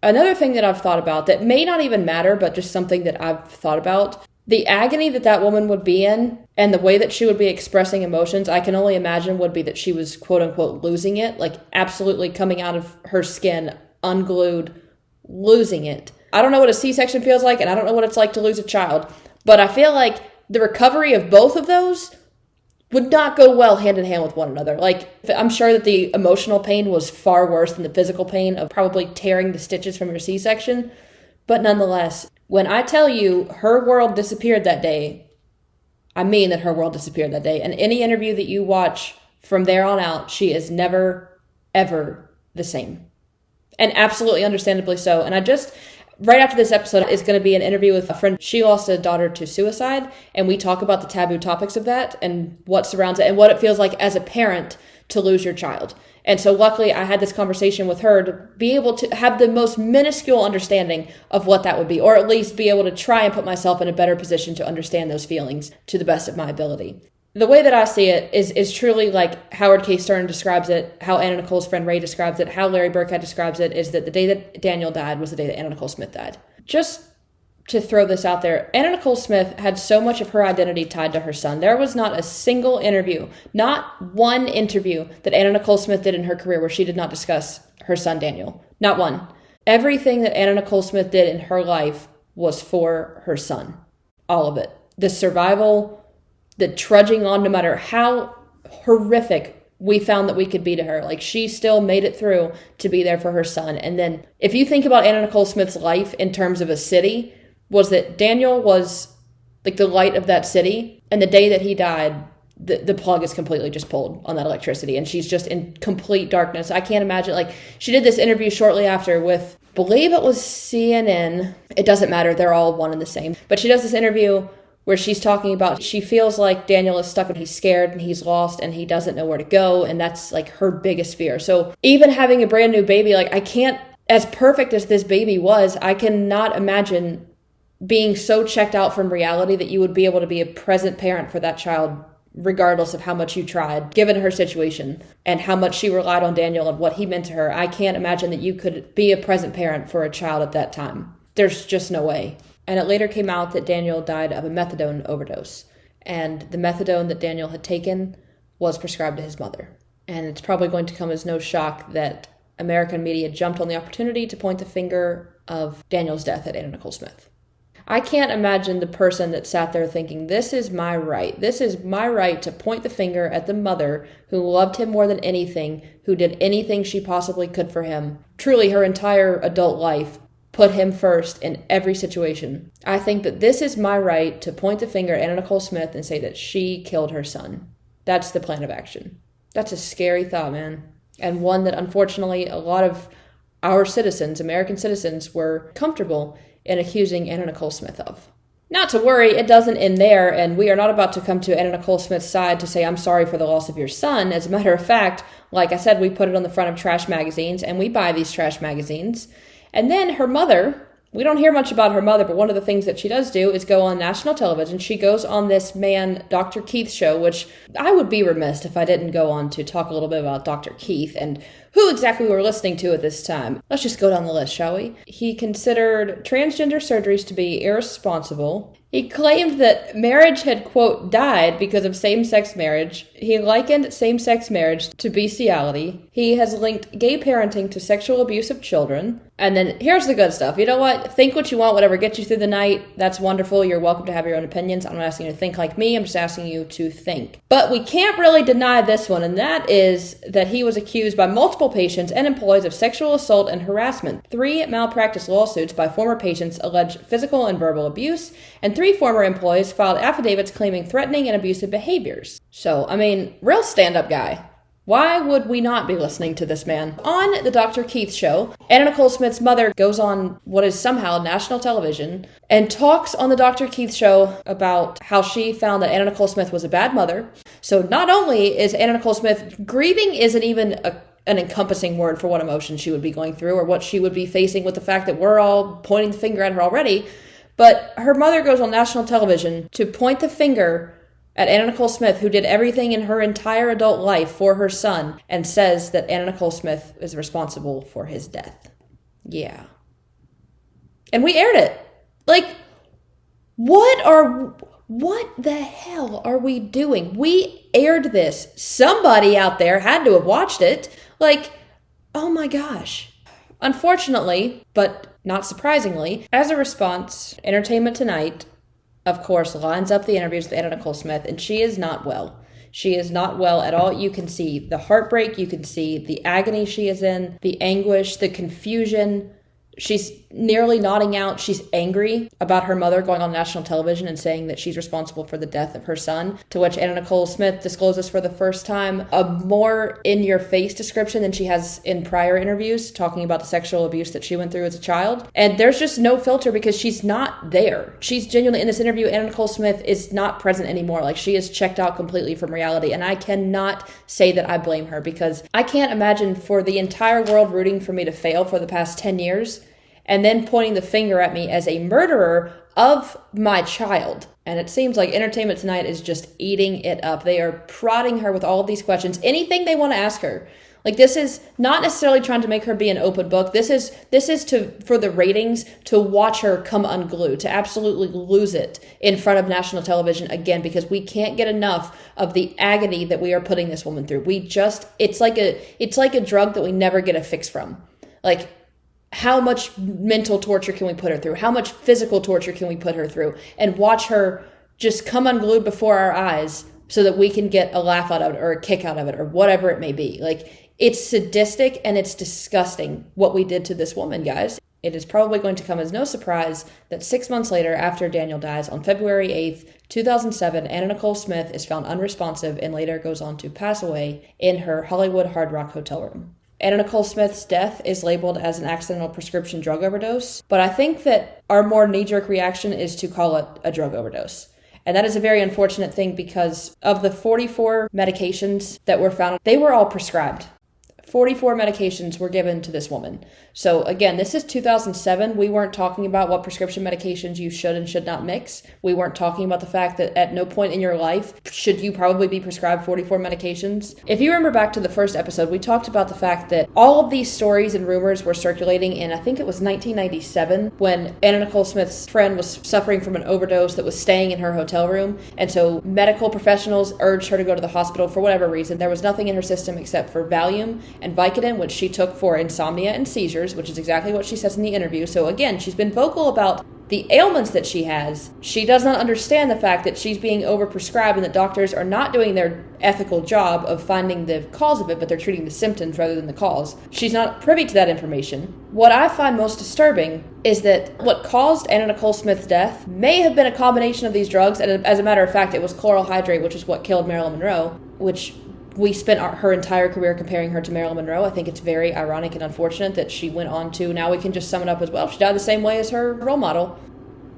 Another thing that I've thought about that may not even matter, but just something that I've thought about, the agony that woman would be in and the way that she would be expressing emotions, I can only imagine would be that she was quote unquote losing it, absolutely coming out of her skin, unglued, losing it. I don't know what a C-section feels like, and I don't know what it's like to lose a child, but I feel like the recovery of both of those would not go well hand in hand with one another. Like, I'm sure that the emotional pain was far worse than the physical pain of probably tearing the stitches from your C-section. But nonetheless, when I tell you her world disappeared that day, I mean that her world disappeared that day. And any interview that you watch from there on out, she is never, ever the same. And absolutely understandably so. And right after this episode is going to be an interview with a friend. She lost a daughter to suicide. And we talk about the taboo topics of that and what surrounds it and what it feels like as a parent to lose your child. And so luckily I had this conversation with her to be able to have the most minuscule understanding of what that would be, or at least be able to try and put myself in a better position to understand those feelings to the best of my ability. The way that I see it is truly like Howard K. Stern describes it, how Anna Nicole's friend Ray describes it, how Larry Burkhead describes it, is that the day that Daniel died was the day that Anna Nicole Smith died. Just to throw this out there, Anna Nicole Smith had so much of her identity tied to her son. There was not a single interview, not one interview that Anna Nicole Smith did in her career where she did not discuss her son Daniel. Not one. Everything that Anna Nicole Smith did in her life was for her son. All of it. The survival, the trudging on no matter how horrific we found that we could be to her. Like, she still made it through to be there for her son. And then if you think about Anna Nicole Smith's life in terms of a city, was that Daniel was like the light of that city. And the day that he died, the plug is completely just pulled on that electricity. And she's just in complete darkness. I can't imagine. Like, she did this interview shortly after with, I believe it was CNN. It doesn't matter. They're all one and the same. But she does this interview where she's talking about, she feels like Daniel is stuck and he's scared and he's lost and he doesn't know where to go. And that's like her biggest fear. So even having a brand new baby, like, I can't, as perfect as this baby was, I cannot imagine being so checked out from reality that you would be able to be a present parent for that child, regardless of how much you tried, given her situation and how much she relied on Daniel and what he meant to her. I can't imagine that you could be a present parent for a child at that time. There's just no way. And it later came out that Daniel died of a methadone overdose. And the methadone that Daniel had taken was prescribed to his mother. And it's probably going to come as no shock that American media jumped on the opportunity to point the finger of Daniel's death at Anna Nicole Smith. I can't imagine the person that sat there thinking, this is my right. This is my right to point the finger at the mother who loved him more than anything, who did anything she possibly could for him. Truly, her entire adult life put him first in every situation. I think that this is my right to point the finger at Anna Nicole Smith and say that she killed her son. That's the plan of action. That's a scary thought, man. And one that unfortunately a lot of our citizens, American citizens, were comfortable in accusing Anna Nicole Smith of. Not to worry, it doesn't end there, and we are not about to come to Anna Nicole Smith's side to say, I'm sorry for the loss of your son. As a matter of fact, like I said, we put it on the front of trash magazines, and we buy these trash magazines. And then her mother, we don't hear much about her mother, but one of the things that she does do is go on national television. She goes on this man, Dr. Keith's show, which I would be remiss if I didn't go on to talk a little bit about Dr. Keith and who exactly we're listening to at this time. Let's just go down the list, shall we? He considered transgender surgeries to be irresponsible. He claimed that marriage had, quote, died because of same-sex marriage. He likened same-sex marriage to bestiality. He has linked gay parenting to sexual abuse of children. And then here's the good stuff. You know what? Think what you want, whatever gets you through the night. That's wonderful. You're welcome to have your own opinions. I'm not asking you to think like me. I'm just asking you to think. But we can't really deny this one, and that is that he was accused by multiple patients and employees of sexual assault and harassment. 3 malpractice lawsuits by former patients alleged physical and verbal abuse, and 3 former employees filed affidavits claiming threatening and abusive behaviors. So, I mean, real stand-up guy. Why would we not be listening to this man? On the Dr. Keith show, Anna Nicole Smith's mother goes on what is somehow national television and talks on the Dr. Keith show about how she found that Anna Nicole Smith was a bad mother. So not only is Anna Nicole Smith, grieving isn't even an encompassing word for what emotion she would be going through or what she would be facing with the fact that we're all pointing the finger at her already. But her mother goes on national television to point the finger at Anna Nicole Smith, who did everything in her entire adult life for her son, and says that Anna Nicole Smith is responsible for his death. Yeah. And we aired it. Like, what the hell are we doing? We aired this. Somebody out there had to have watched it. Like, oh my gosh. Unfortunately, but not surprisingly, as a response, Entertainment Tonight, of course, lines up the interviews with Anna Nicole Smith, and she is not well. She is not well at all. You can see the heartbreak. You can see the agony she is in, the anguish, the confusion. She's nearly nodding out. She's angry about her mother going on national television and saying that she's responsible for the death of her son, to which Anna Nicole Smith discloses for the first time a more in-your-face description than she has in prior interviews, talking about the sexual abuse that she went through as a child. And there's just no filter because she's not there. She's genuinely, in this interview, Anna Nicole Smith is not present anymore. Like, she is checked out completely from reality. And I cannot say that I blame her, because I can't imagine for the entire world rooting for me to fail for the past 10 years and then pointing the finger at me as a murderer of my child. And it seems like Entertainment Tonight is just eating it up. They are prodding her with all of these questions, anything they want to ask her. Like, this is not necessarily trying to make her be an open book. This is for the ratings, to watch her come unglued, to absolutely lose it in front of national television again, because we can't get enough of the agony that we are putting this woman through. It's like a drug that we never get a fix from. Like, how much mental torture can we put her through? How much physical torture can we put her through? And watch her just come unglued before our eyes so that we can get a laugh out of it or a kick out of it or whatever it may be. Like, it's sadistic and it's disgusting what we did to this woman, guys. It is probably going to come as no surprise that 6 months later, after Daniel dies on February 8th, 2007, Anna Nicole Smith is found unresponsive and later goes on to pass away in her Hollywood Hard Rock hotel room. Anna Nicole Smith's death is labeled as an accidental prescription drug overdose, but I think that our more knee-jerk reaction is to call it a drug overdose. And that is a very unfortunate thing, because of the 44 medications that were found, they were all prescribed. 44 medications were given to this woman. So again, this is 2007. We weren't talking about what prescription medications you should and should not mix. We weren't talking about the fact that at no point in your life should you probably be prescribed 44 medications. If you remember back to the first episode, we talked about the fact that all of these stories and rumors were circulating in, I think it was 1997, when Anna Nicole Smith's friend was suffering from an overdose that was staying in her hotel room. And so medical professionals urged her to go to the hospital for whatever reason. There was nothing in her system except for Valium and Vicodin, which she took for insomnia and seizures, which is exactly what she says in the interview. So again, she's been vocal about the ailments that she has. She does not understand the fact that she's being overprescribed and that doctors are not doing their ethical job of finding the cause of it, but they're treating the symptoms rather than the cause. She's not privy to that information. What I find most disturbing is that what caused Anna Nicole Smith's death may have been a combination of these drugs, and as a matter of fact, it was chloral hydrate, which is what killed Marilyn Monroe, which we spent her entire career comparing her to Marilyn Monroe. I think it's very ironic and unfortunate that she went on to, now we can just sum it up as, well, she died the same way as her role model.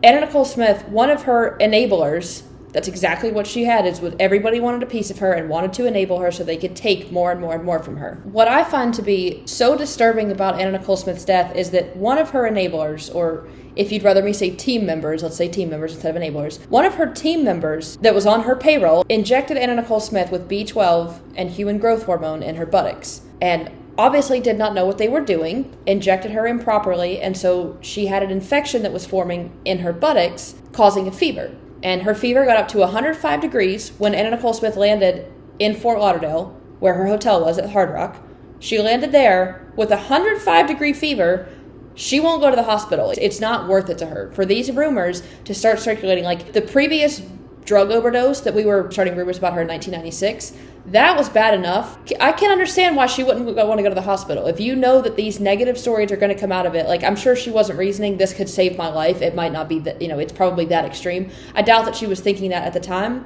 Anna Nicole Smith, one of her enablers, that's exactly what she had, is what everybody wanted a piece of her and wanted to enable her so they could take more and more and more from her. What I find to be so disturbing about Anna Nicole Smith's death is that one of her enablers, or if you'd rather me say team members, let's say team members instead of enablers, one of her team members that was on her payroll injected Anna Nicole Smith with B12 and human growth hormone in her buttocks, and obviously did not know what they were doing, injected her improperly, and so she had an infection that was forming in her buttocks, causing a fever. And her fever got up to 105 degrees when Anna Nicole Smith landed in Fort Lauderdale, where her hotel was at Hard Rock. She landed there with a 105-degree fever. She won't go to the hospital. It's not worth it to her for these rumors to start circulating. Like the previous drug overdose that we were starting rumors about her in 1996, that was bad enough. I can understand why she wouldn't want to go to the hospital. If you know that these negative stories are going to come out of it, like I'm sure she wasn't reasoning, this could save my life. It might not be that, it's probably that extreme. I doubt that she was thinking that at the time.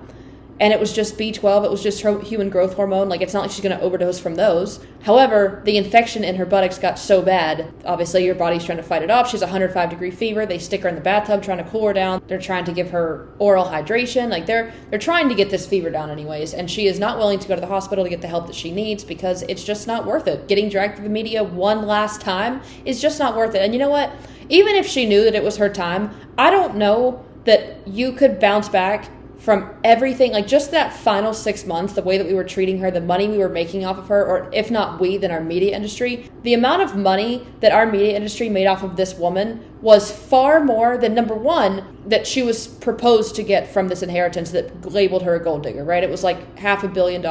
And it was just B12, it was just her human growth hormone. Like, it's not like she's going to overdose from those. However, the infection in her buttocks got so bad, obviously your body's trying to fight it off. She's 105-degree fever. They stick her in the bathtub trying to cool her down. They're trying to give her oral hydration. Like, they're trying to get this fever down anyways. And she is not willing to go to the hospital to get the help that she needs because it's just not worth it. Getting dragged through the media one last time is just not worth it. And you know what? Even if she knew that it was her time, I don't know that you could bounce back from everything, like just that final 6 months, the way that we were treating her, the money we were making off of her, or if not we, then our media industry, the amount of money that our media industry made off of this woman was far more than, number one, that she was proposed to get from this inheritance that labeled her a gold digger, right? It was like $500 million.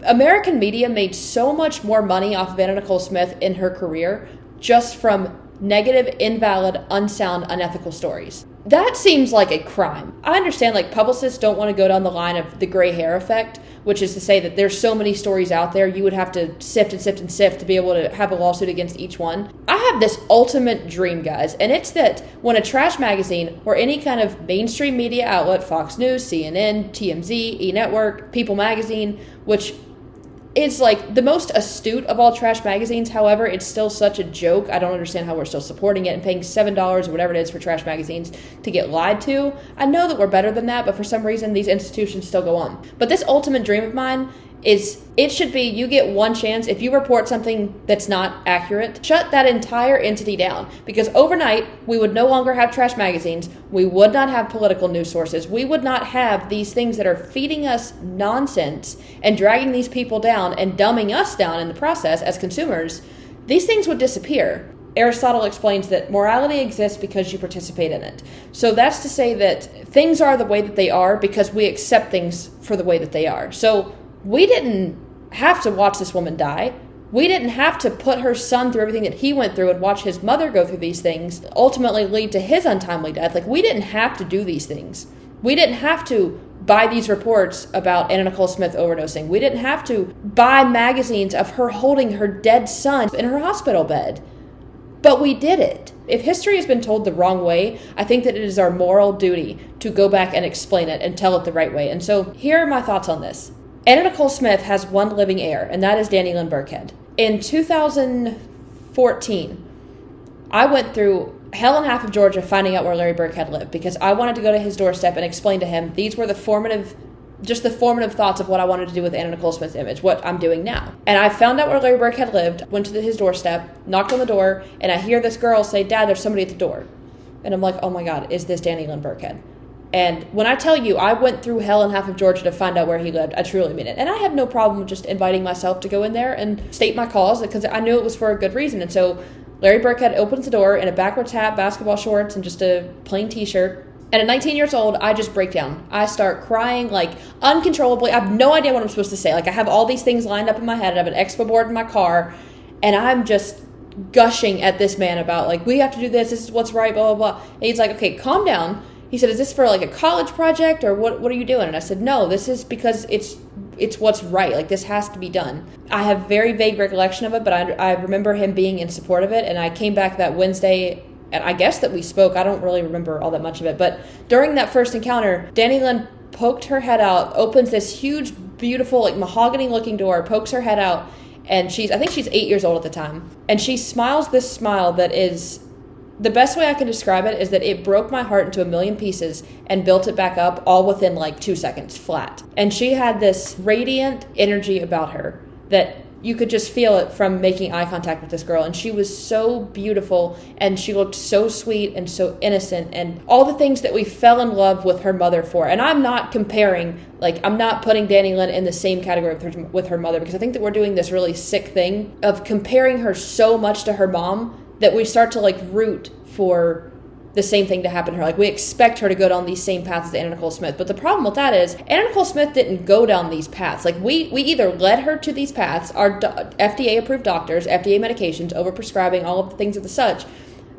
American media made so much more money off of Anna Nicole Smith in her career just from negative, invalid, unsound, unethical stories. That seems like a crime. I understand like publicists don't want to go down the line of the gray hair effect, which is to say that there's so many stories out there, you would have to sift and sift and sift to be able to have a lawsuit against each one. I have this ultimate dream, guys, and it's that when a trash magazine or any kind of mainstream media outlet, Fox News, CNN, TMZ, E! Network, People Magazine, which is like the most astute of all trash magazines. However, it's still such a joke. I don't understand how we're still supporting it and paying $7 or whatever it is for trash magazines to get lied to. I know that we're better than that, but for some reason these institutions still go on. But this ultimate dream of mine is it should be you get one chance. If you report something that's not accurate, shut that entire entity down. Because overnight, we would no longer have trash magazines. We would not have political news sources. We would not have these things that are feeding us nonsense and dragging these people down and dumbing us down in the process as consumers. These things would disappear. Aristotle explains that morality exists because you participate in it. So that's to say that things are the way that they are because we accept things for the way that they are. So we didn't have to watch this woman die. We didn't have to put her son through everything that he went through and watch his mother go through these things, ultimately lead to his untimely death. Like, we didn't have to do these things. We didn't have to buy these reports about Anna Nicole Smith overdosing. We didn't have to buy magazines of her holding her dead son in her hospital bed. But we did it. If history has been told the wrong way, I think that it is our moral duty to go back and explain it and tell it the right way. And so here are my thoughts on this. Anna Nicole Smith has one living heir, and that is Danny Lynn Burkhead. In 2014, I went through hell and half of Georgia finding out where Larry Burkhead lived because I wanted to go to his doorstep and explain to him these were the formative thoughts of what I wanted to do with Anna Nicole Smith's image, what I'm doing now. And I found out where Larry Burkhead lived, went to his doorstep, knocked on the door, and I hear this girl say, "Dad, there's somebody at the door." And I'm like, oh my God, is this Danny Lynn Burkhead? And when I tell you I went through hell and half of Georgia to find out where he lived, I truly mean it. And I have no problem just inviting myself to go in there and state my cause because I knew it was for a good reason. And so Larry Burkhead opens the door in a backwards hat, basketball shorts, and just a plain t-shirt. And at 19 years old, I just break down. I start crying like uncontrollably. I have no idea what I'm supposed to say. Like, I have all these things lined up in my head. I have an expo board in my car, and I'm just gushing at this man about like, we have to do this. This is what's right, blah, blah, blah. And he's like, okay, calm down. He said, is this for like a college project or what are you doing? And I said, no, this is because it's what's right. Like, this has to be done. I have very vague recollection of it, but I remember him being in support of it. And I came back that Wednesday, and I guess that we spoke. I don't really remember all that much of it. But during that first encounter, Danny Lynn poked her head out, opens this huge, beautiful, like mahogany looking door, pokes her head out. And I think she's 8 years old at the time. And she smiles this smile that is, the best way I can describe it is that it broke my heart into a million pieces and built it back up all within like 2 seconds flat. And she had this radiant energy about her that you could just feel it from making eye contact with this girl. And she was so beautiful and she looked so sweet and so innocent and all the things that we fell in love with her mother for. And I'm not comparing, like, I'm not putting Danny Lynn in the same category with her mother because I think that we're doing this really sick thing of comparing her so much to her mom that we start to like root for the same thing to happen to her. Like, we expect her to go down these same paths as Anna Nicole Smith. But the problem with that is Anna Nicole Smith didn't go down these paths. Like, we either led her to these paths, our FDA-approved doctors, FDA medications, overprescribing, all of the things of the such,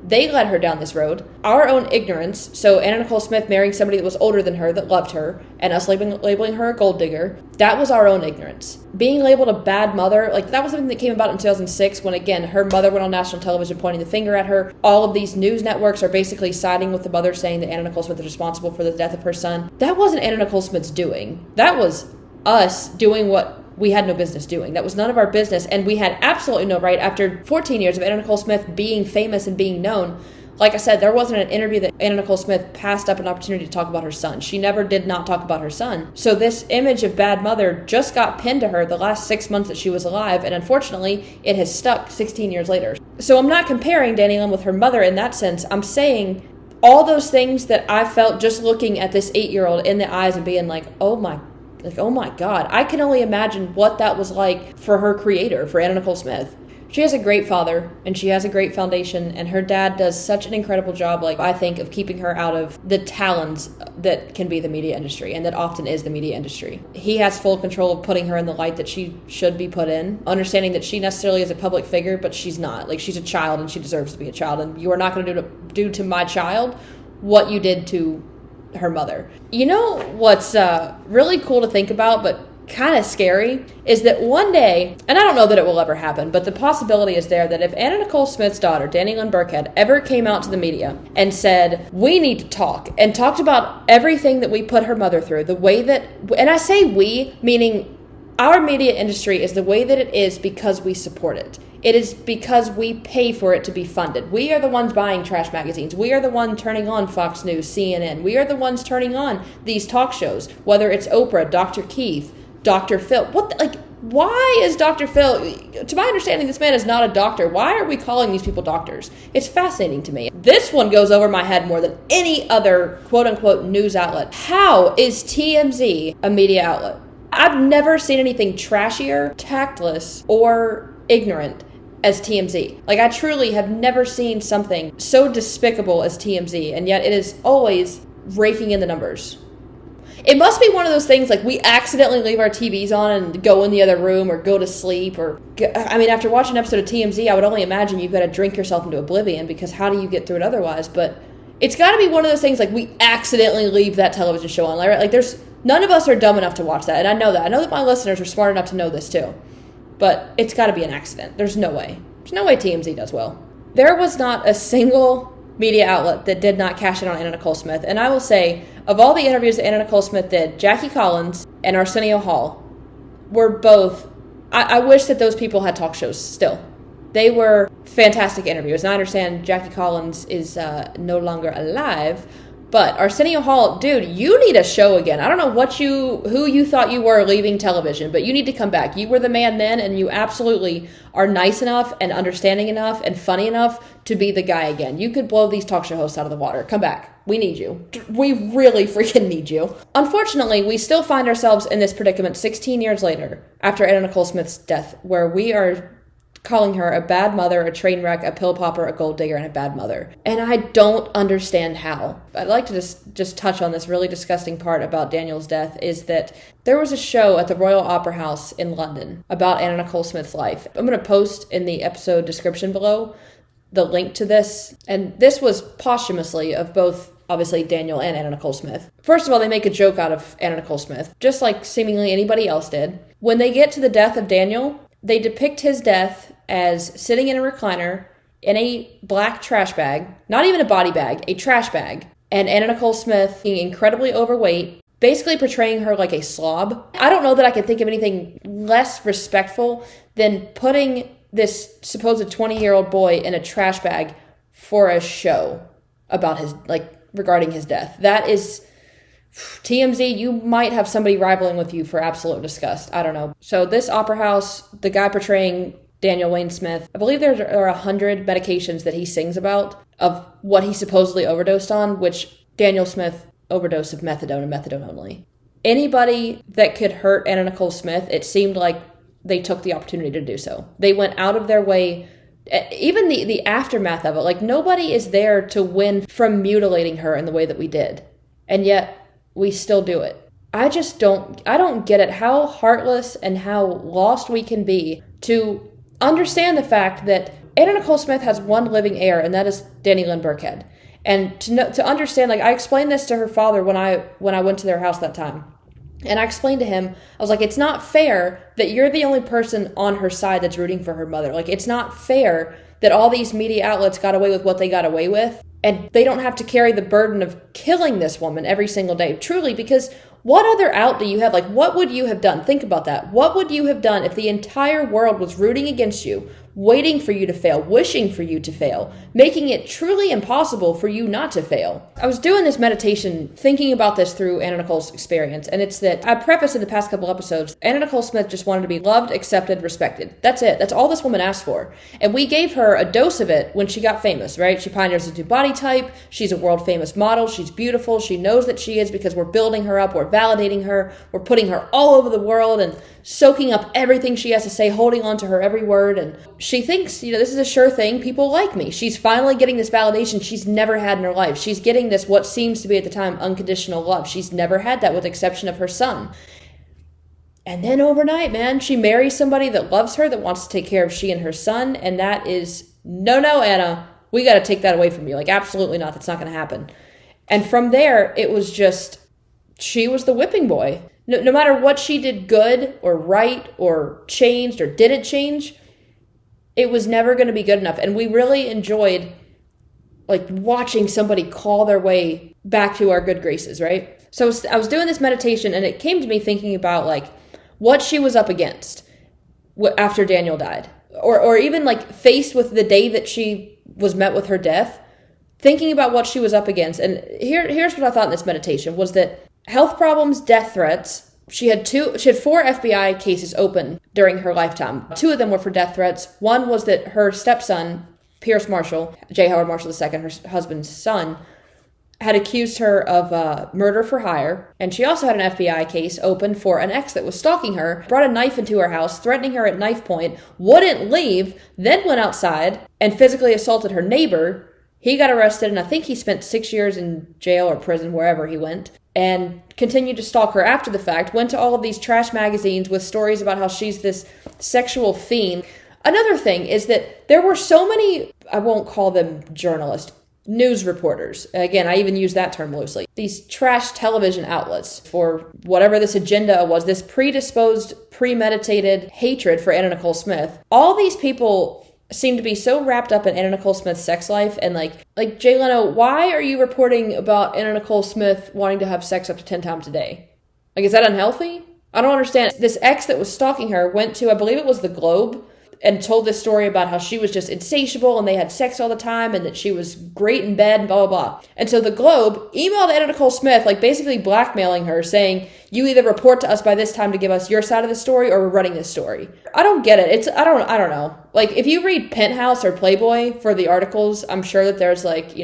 they led her down this road. Our own ignorance, so Anna Nicole Smith marrying somebody that was older than her, that loved her, and us labeling her a gold digger, that was our own ignorance. Being labeled a bad mother, like, that was something that came about in 2006 when, again, her mother went on national television pointing the finger at her. All of these news networks are basically siding with the mother, saying that Anna Nicole Smith is responsible for the death of her son. That wasn't Anna Nicole Smith's doing. That was us doing what we had no business doing. That was none of our business, and we had absolutely no right, after 14 years of Anna Nicole Smith being famous and being known. Like I said, there wasn't an interview that Anna Nicole Smith passed up an opportunity to talk about her son. She never did not talk about her son. So this image of bad mother just got pinned to her the last 6 months that she was alive, and unfortunately, it has stuck 16 years later. So I'm not comparing Danny Lynn with her mother in that sense. I'm saying all those things that I felt just looking at this 8-year-old in the eyes and being like, oh my God, I can only imagine what that was like for her creator, for Anna Nicole Smith. She has a great father, and she has a great foundation, and her dad does such an incredible job, I think, of keeping her out of the talons that can be the media industry, and that often is the media industry. He has full control of putting her in the light that she should be put in, understanding that she necessarily is a public figure, but she's not. She's a child, and she deserves to be a child, and you are not going to do to my child what you did to her mother. You know what's really cool to think about, but kind of scary, is that one day, and I don't know that it will ever happen, but the possibility is there that if Anna Nicole Smith's daughter, Danielle Lynn Burkhead, ever came out to the media and said, we need to talk, and talked about everything that we put her mother through, the way that, and I say we, meaning our media industry is the way that it is because we support it. It is because we pay for it to be funded. We are the ones buying trash magazines. We are the ones turning on Fox News, CNN. We are the ones turning on these talk shows, whether it's Oprah, Dr. Keith, Dr. Phil. Why is Dr. Phil, to my understanding, this man is not a doctor. Why are we calling these people doctors? It's fascinating to me. This one goes over my head more than any other quote-unquote news outlet. How is TMZ a media outlet? I've never seen anything trashier, tactless, or ignorant as TMZ. I truly have never seen something so despicable as TMZ, and yet it is always raking in the numbers. It must be one of those things we accidentally leave our TVs on and go in the other room or go to sleep after watching an episode of TMZ, I would only imagine you've got to drink yourself into oblivion, because how do you get through it otherwise? But it's got to be one of those things we accidentally leave that television show on, right? There's none of us are dumb enough to watch that, and I know that. I know that my listeners are smart enough to know this too. But it's got to be an accident. There's no way. There's no way TMZ does well. There was not a single media outlet that did not cash in on Anna Nicole Smith. And I will say, of all the interviews that Anna Nicole Smith did, Jackie Collins and Arsenio Hall were both, I wish that those people had talk shows still. They were fantastic interviews. And I understand Jackie Collins is no longer alive, but Arsenio Hall, dude, you need a show again. I don't know who you thought you were leaving television, but you need to come back. You were the man then, and you absolutely are nice enough and understanding enough and funny enough to be the guy again. You could blow these talk show hosts out of the water. Come back. We need you. We really freaking need you. Unfortunately, we still find ourselves in this predicament 16 years later, after Anna Nicole Smith's death, where we are calling her a bad mother, a train wreck, a pill popper, a gold digger, and a bad mother. And I don't understand how. I'd like to just touch on this really disgusting part about Daniel's death, is that there was a show at the Royal Opera House in London about Anna Nicole Smith's life. I'm going to post in the episode description below the link to this. And this was posthumously of both, obviously, Daniel and Anna Nicole Smith. First of all, they make a joke out of Anna Nicole Smith, just like seemingly anybody else did. When they get to the death of Daniel, they depict his death as sitting in a recliner in a black trash bag, not even a body bag, a trash bag, and Anna Nicole Smith being incredibly overweight, basically portraying her like a slob. I don't know that I can think of anything less respectful than putting this supposed 20-year-old boy in a trash bag for a show about his, regarding his death. That is, TMZ, you might have somebody rivaling with you for absolute disgust. I don't know. So this opera house, the guy portraying Daniel Wayne Smith, I believe there are 100 medications that he sings about of what he supposedly overdosed on, which Daniel Smith overdosed of methadone and methadone only. Anybody that could hurt Anna Nicole Smith, it seemed like they took the opportunity to do so. They went out of their way. Even the aftermath of it, nobody is there to win from mutilating her in the way that we did. And yet we still do it. I don't get it, how heartless and how lost we can be to understand the fact that Anna Nicole Smith has one living heir, and that is Danielle Lynn Burkhead. And to understand, I explained this to her father when I went to their house that time. And I explained to him, I was like, it's not fair that you're the only person on her side that's rooting for her mother. It's not fair that all these media outlets got away with what they got away with, and they don't have to carry the burden of killing this woman every single day. Truly, because what other out do you have? What would you have done? Think about that. What would you have done if the entire world was rooting against you, waiting for you to fail, wishing for you to fail, making it truly impossible for you not to fail? I was doing this meditation, thinking about this through Anna Nicole's experience, and it's that I prefaced in the past couple episodes, Anna Nicole Smith just wanted to be loved, accepted, respected. That's it. That's all this woman asked for. And we gave her a dose of it when she got famous, right? She pioneers a new body type. She's a world famous model. She's beautiful. She knows that she is because we're building her up. We're validating her. We're putting her all over the world, and soaking up everything she has to say, holding on to her every word. And she thinks, this is a sure thing. People like me. She's finally getting this validation she's never had in her life. She's getting this, what seems to be at the time, unconditional love. She's never had that, with the exception of her son. And then overnight, man, she marries somebody that loves her, that wants to take care of she and her son. And that is, no, Anna, we got to take that away from you. Like, absolutely not. That's not going to happen. And from there, it was just, she was the whipping boy. No matter what she did good or right or changed or didn't change, it was never going to be good enough. And we really enjoyed like watching somebody call their way back to our good graces, right? So I was doing this meditation, and it came to me thinking about like what she was up against after Daniel died, or even like faced with the day that she was met with her death, thinking about what she was up against. And here's what I thought in this meditation was that health problems, death threats. She had 4 FBI cases open during her lifetime. 2 of them were for death threats. One was that her stepson, Pierce Marshall, J. Howard Marshall II, her husband's son, had accused her of murder for hire. And she also had an FBI case open for an ex that was stalking her, brought a knife into her house, threatening her at knife point, wouldn't leave, then went outside and physically assaulted her neighbor. He got arrested, and I think he spent 6 years in jail or prison, wherever he went, and continued to stalk her after the fact, went to all of these trash magazines with stories about how she's this sexual fiend. Another thing is that there were so many, I won't call them journalists, news reporters. Again, I even use that term loosely. These trash television outlets for whatever this agenda was, this predisposed, premeditated hatred for Anna Nicole Smith. All these people seem to be so wrapped up in Anna Nicole Smith's sex life, and like Jay Leno, why are you reporting about Anna Nicole Smith wanting to have sex up to 10 times a day? Like, is that unhealthy? I don't understand. This ex that was stalking her went to, I believe it was the Globe, and told this story about how she was just insatiable and they had sex all the time and that she was great in bed and blah, blah, blah. And so the Globe emailed Anna Nicole Smith, like basically blackmailing her, saying, you either report to us by this time to give us your side of the story, or we're running this story. I don't get it. I don't know. Like, if you read Penthouse or Playboy for the articles, I'm sure that there's like,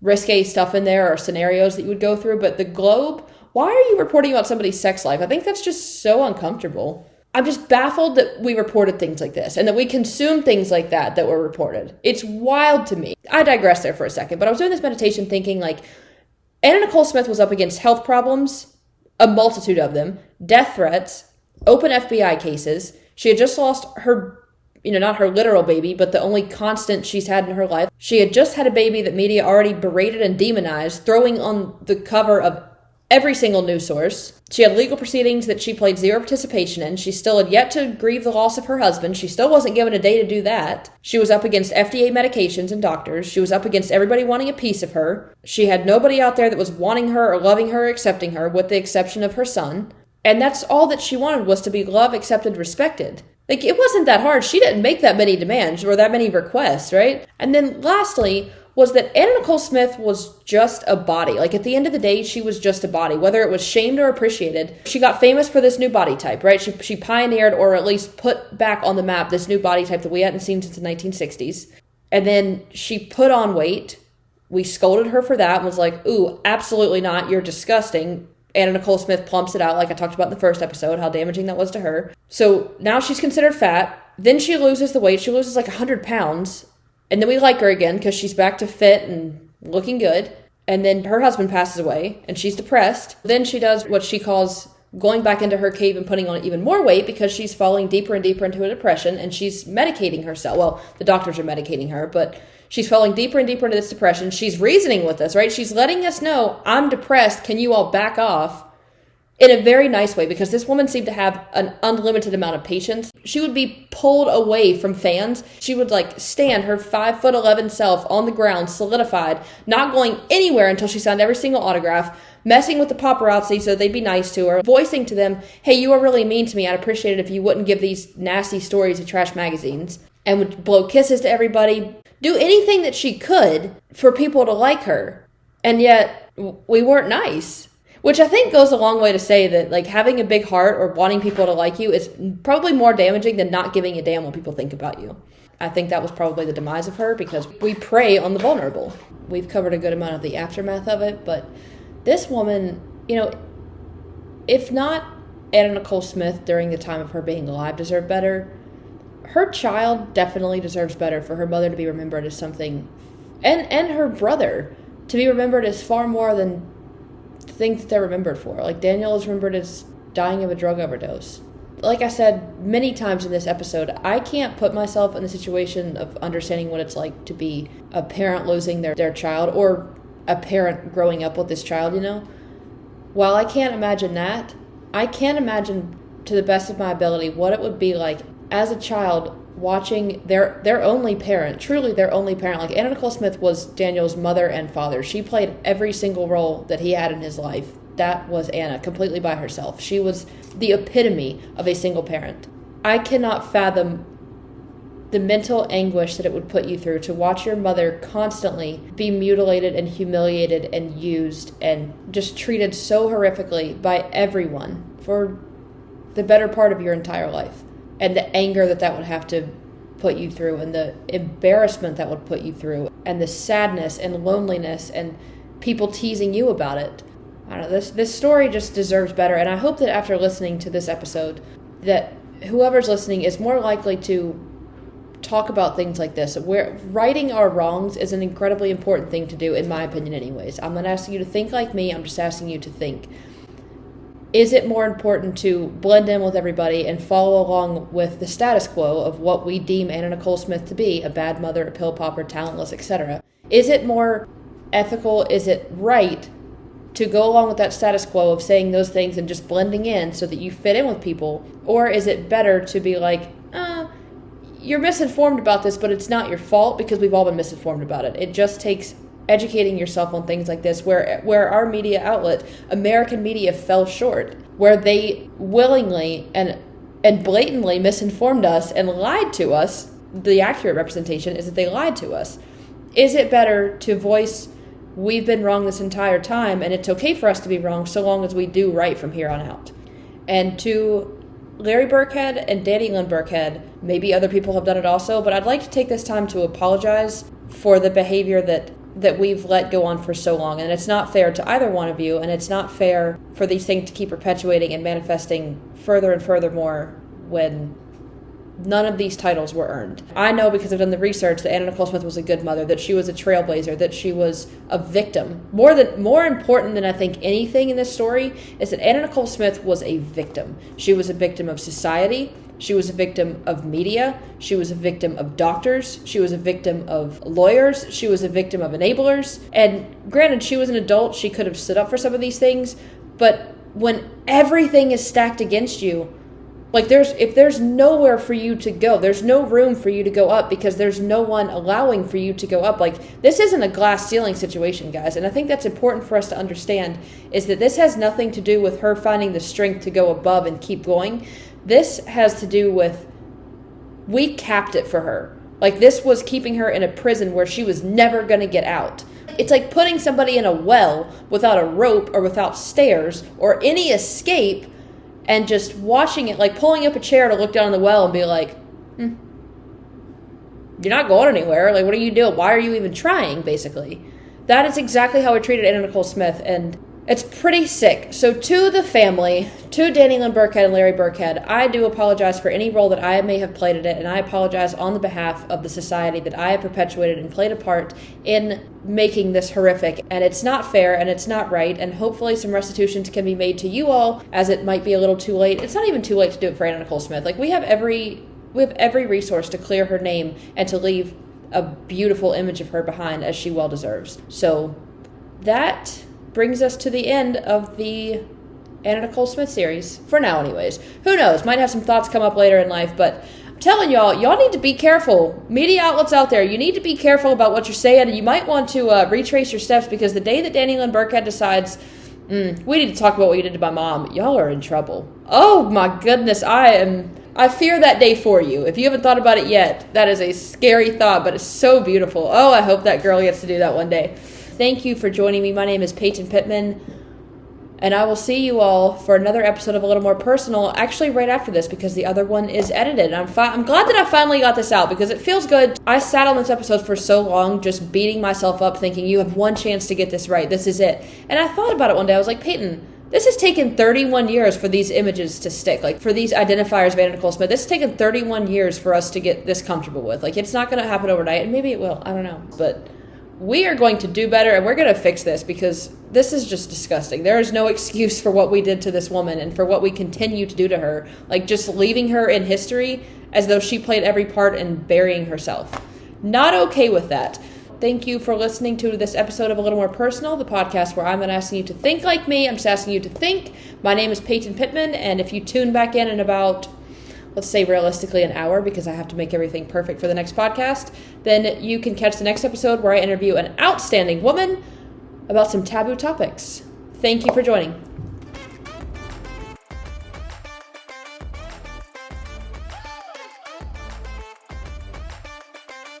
risque stuff in there or scenarios that you would go through. But the Globe, why are you reporting about somebody's sex life? I think that's just so uncomfortable. I'm just baffled that we reported things like this and that we consumed things like that were reported. It's wild to me. I digress there for a second, but I was doing this meditation thinking like Anna Nicole Smith was up against health problems, a multitude of them, death threats, open FBI cases. She had just lost her, not her literal baby, but the only constant she's had in her life. She had just had a baby that media already berated and demonized, throwing on the cover of every single news source. She had legal proceedings that she played zero participation in. She still had yet to grieve the loss of her husband. She still wasn't given a day to do that. She was up against FDA medications and doctors. She was up against everybody wanting a piece of her. She had nobody out there that was wanting her or loving her or accepting her, with the exception of her son. And that's all that she wanted, was to be loved, accepted, respected. Like, it wasn't that hard. She didn't make that many demands or that many requests, right? And then lastly was that Anna Nicole Smith was just a body. Like, at the end of the day, she was just a body, whether it was shamed or appreciated. She got famous for this new body type, right? She pioneered, or at least put back on the map, this new body type that we hadn't seen since the 1960s. And then she put on weight. We scolded her for that and was like, ooh, absolutely not. You're disgusting. Anna Nicole Smith plumps it out, like I talked about in the first episode, how damaging that was to her. So now she's considered fat. Then she loses the weight. She loses like 100 pounds. And then we like her again because she's back to fit and looking good. And then her husband passes away and she's depressed. Then she does what she calls going back into her cave and putting on even more weight because she's falling deeper and deeper into a depression, and she's medicating herself. Well, the doctors are medicating her, but she's falling deeper and deeper into this depression. She's reasoning with us, right? She's letting us know, I'm depressed. Can you all back off? In a very nice way, because this woman seemed to have an unlimited amount of patience. She would be pulled away from fans. She would stand her 5'11" self on the ground, solidified, not going anywhere until she signed every single autograph, messing with the paparazzi so they'd be nice to her, voicing to them, hey, you are really mean to me. I'd appreciate it if you wouldn't give these nasty stories to trash magazines, and would blow kisses to everybody, do anything that she could for people to like her. And yet we weren't nice. Which I think goes a long way to say that having a big heart or wanting people to like you is probably more damaging than not giving a damn what people think about you. I think that was probably the demise of her, because we prey on the vulnerable. We've covered a good amount of the aftermath of it, but this woman, if not Anna Nicole Smith, during the time of her being alive, deserved better. Her child definitely deserves better for her mother to be remembered as something, and her brother to be remembered as far more than things that they're remembered for. Like, Daniel is remembered as dying of a drug overdose. Like I said many times in this episode, I can't put myself in the situation of understanding what it's like to be a parent losing their child, or a parent growing up with this child, you know? While I can't imagine that, I can imagine, to the best of my ability, what it would be like as a child watching their only parent, truly their only parent. Like, Anna Nicole Smith was Daniel's mother and father. She played every single role that he had in his life. That was Anna, completely by herself. She was the epitome of a single parent. I cannot fathom the mental anguish that it would put you through to watch your mother constantly be mutilated and humiliated and used and just treated so horrifically by everyone for the better part of your entire life. And the anger that would have to put you through, and the embarrassment that would put you through, and the sadness and loneliness and people teasing you about it. I don't know, this story just deserves better, and I hope that after listening to this episode, that whoever's listening is more likely to talk about things like this. Where righting our wrongs is an incredibly important thing to do, in my opinion anyways. I'm not asking you to think like me, I'm just asking you to think. Is it more important to blend in with everybody and follow along with the status quo of what we deem Anna Nicole Smith to be, a bad mother, a pill popper, talentless, etc.? Is it more ethical, is it right to go along with that status quo of saying those things and just blending in so that you fit in with people? Or is it better to be like, you're misinformed about this, but it's not your fault, because we've all been misinformed about it. It just takes educating yourself on things like this, where our media outlet, American media, fell short, where they willingly and blatantly misinformed us and lied to us. The accurate representation is that they lied to us. Is it better to voice, we've been wrong this entire time, and it's okay for us to be wrong so long as we do right from here on out? And to Larry Burkhead and Danny Lynn Burkhead, maybe other people have done it also, but I'd like to take this time to apologize for the behavior that we've let go on for so long. And it's not fair to either one of you, and it's not fair for these things to keep perpetuating and manifesting further and further more when none of these titles were earned. I know, because I've done the research, that Anna Nicole Smith was a good mother, that she was a trailblazer, that she was a victim. More important than I think anything in this story is that Anna Nicole Smith was a victim. She was a victim of society. She was a victim of media. She was a victim of doctors. She was a victim of lawyers. She was a victim of enablers. And granted, she was an adult. She could have stood up for some of these things. But when everything is stacked against you, like, if there's nowhere for you to go, there's no room for you to go up, because there's no one allowing for you to go up. Like, this isn't a glass ceiling situation, guys. And I think that's important for us to understand, is that this has nothing to do with her finding the strength to go above and keep going. This has to do with, we capped it for her. Like, this was keeping her in a prison where she was never going to get out. It's like putting somebody in a well without a rope or without stairs or any escape, and just watching it, like pulling up a chair to look down in the well and be like, you're not going anywhere. Like, what are you doing? Why are you even trying, basically? That is exactly how I treated Anna Nicole Smith, and it's pretty sick. So to the family, to Danny Lynn Burkhead and Larry Burkhead, I do apologize for any role that I may have played in it, and I apologize on the behalf of the society that I have perpetuated and played a part in making this horrific. And it's not fair, and it's not right, and hopefully some restitutions can be made to you all, as it might be a little too late. It's not even too late to do it for Anna Nicole Smith. Like, we have every resource to clear her name and to leave a beautiful image of her behind, as she well deserves. So that brings us to the end of the Anna Nicole Smith series, for now anyways. Who knows, might have some thoughts come up later in life, but I'm telling y'all need to be careful. Media outlets out there, you need to be careful about what you're saying, and you might want to retrace your steps, because the day that Danny Lynn Burkhead decides, we need to talk about what you did to my mom, y'all are in trouble. Oh my goodness, I fear that day for you. If you haven't thought about it yet, that is a scary thought, but it's so beautiful. Oh, I hope that girl gets to do that one day. Thank you for joining me. My name is Peyton Pittman, and I will see you all for another episode of A Little More Personal, actually right after this, because the other one is edited. I'm glad that I finally got this out, because it feels good. I sat on this episode for so long, just beating myself up, thinking, you have one chance to get this right. This is it. And I thought about it one day. I was like, Peyton, This has taken 31 years for these images to stick. Like, for these identifiers of Anna Nicole Smith, this has taken 31 years for us to get this comfortable with. Like, it's not going to happen overnight, and maybe it will. I don't know. But we are going to do better, and we're going to fix this, because this is just disgusting. There is no excuse for what we did to this woman and for what we continue to do to her. Like, just leaving her in history as though she played every part in burying herself. Not okay with that. Thank you for listening to this episode of A Little More Personal, the podcast where I'm not asking you to think like me, I'm just asking you to think. My name is Peyton Pittman, and if you tune back in about, let's say realistically, an hour, because I have to make everything perfect for the next podcast, then you can catch the next episode where I interview an outstanding woman about some taboo topics. Thank you for joining.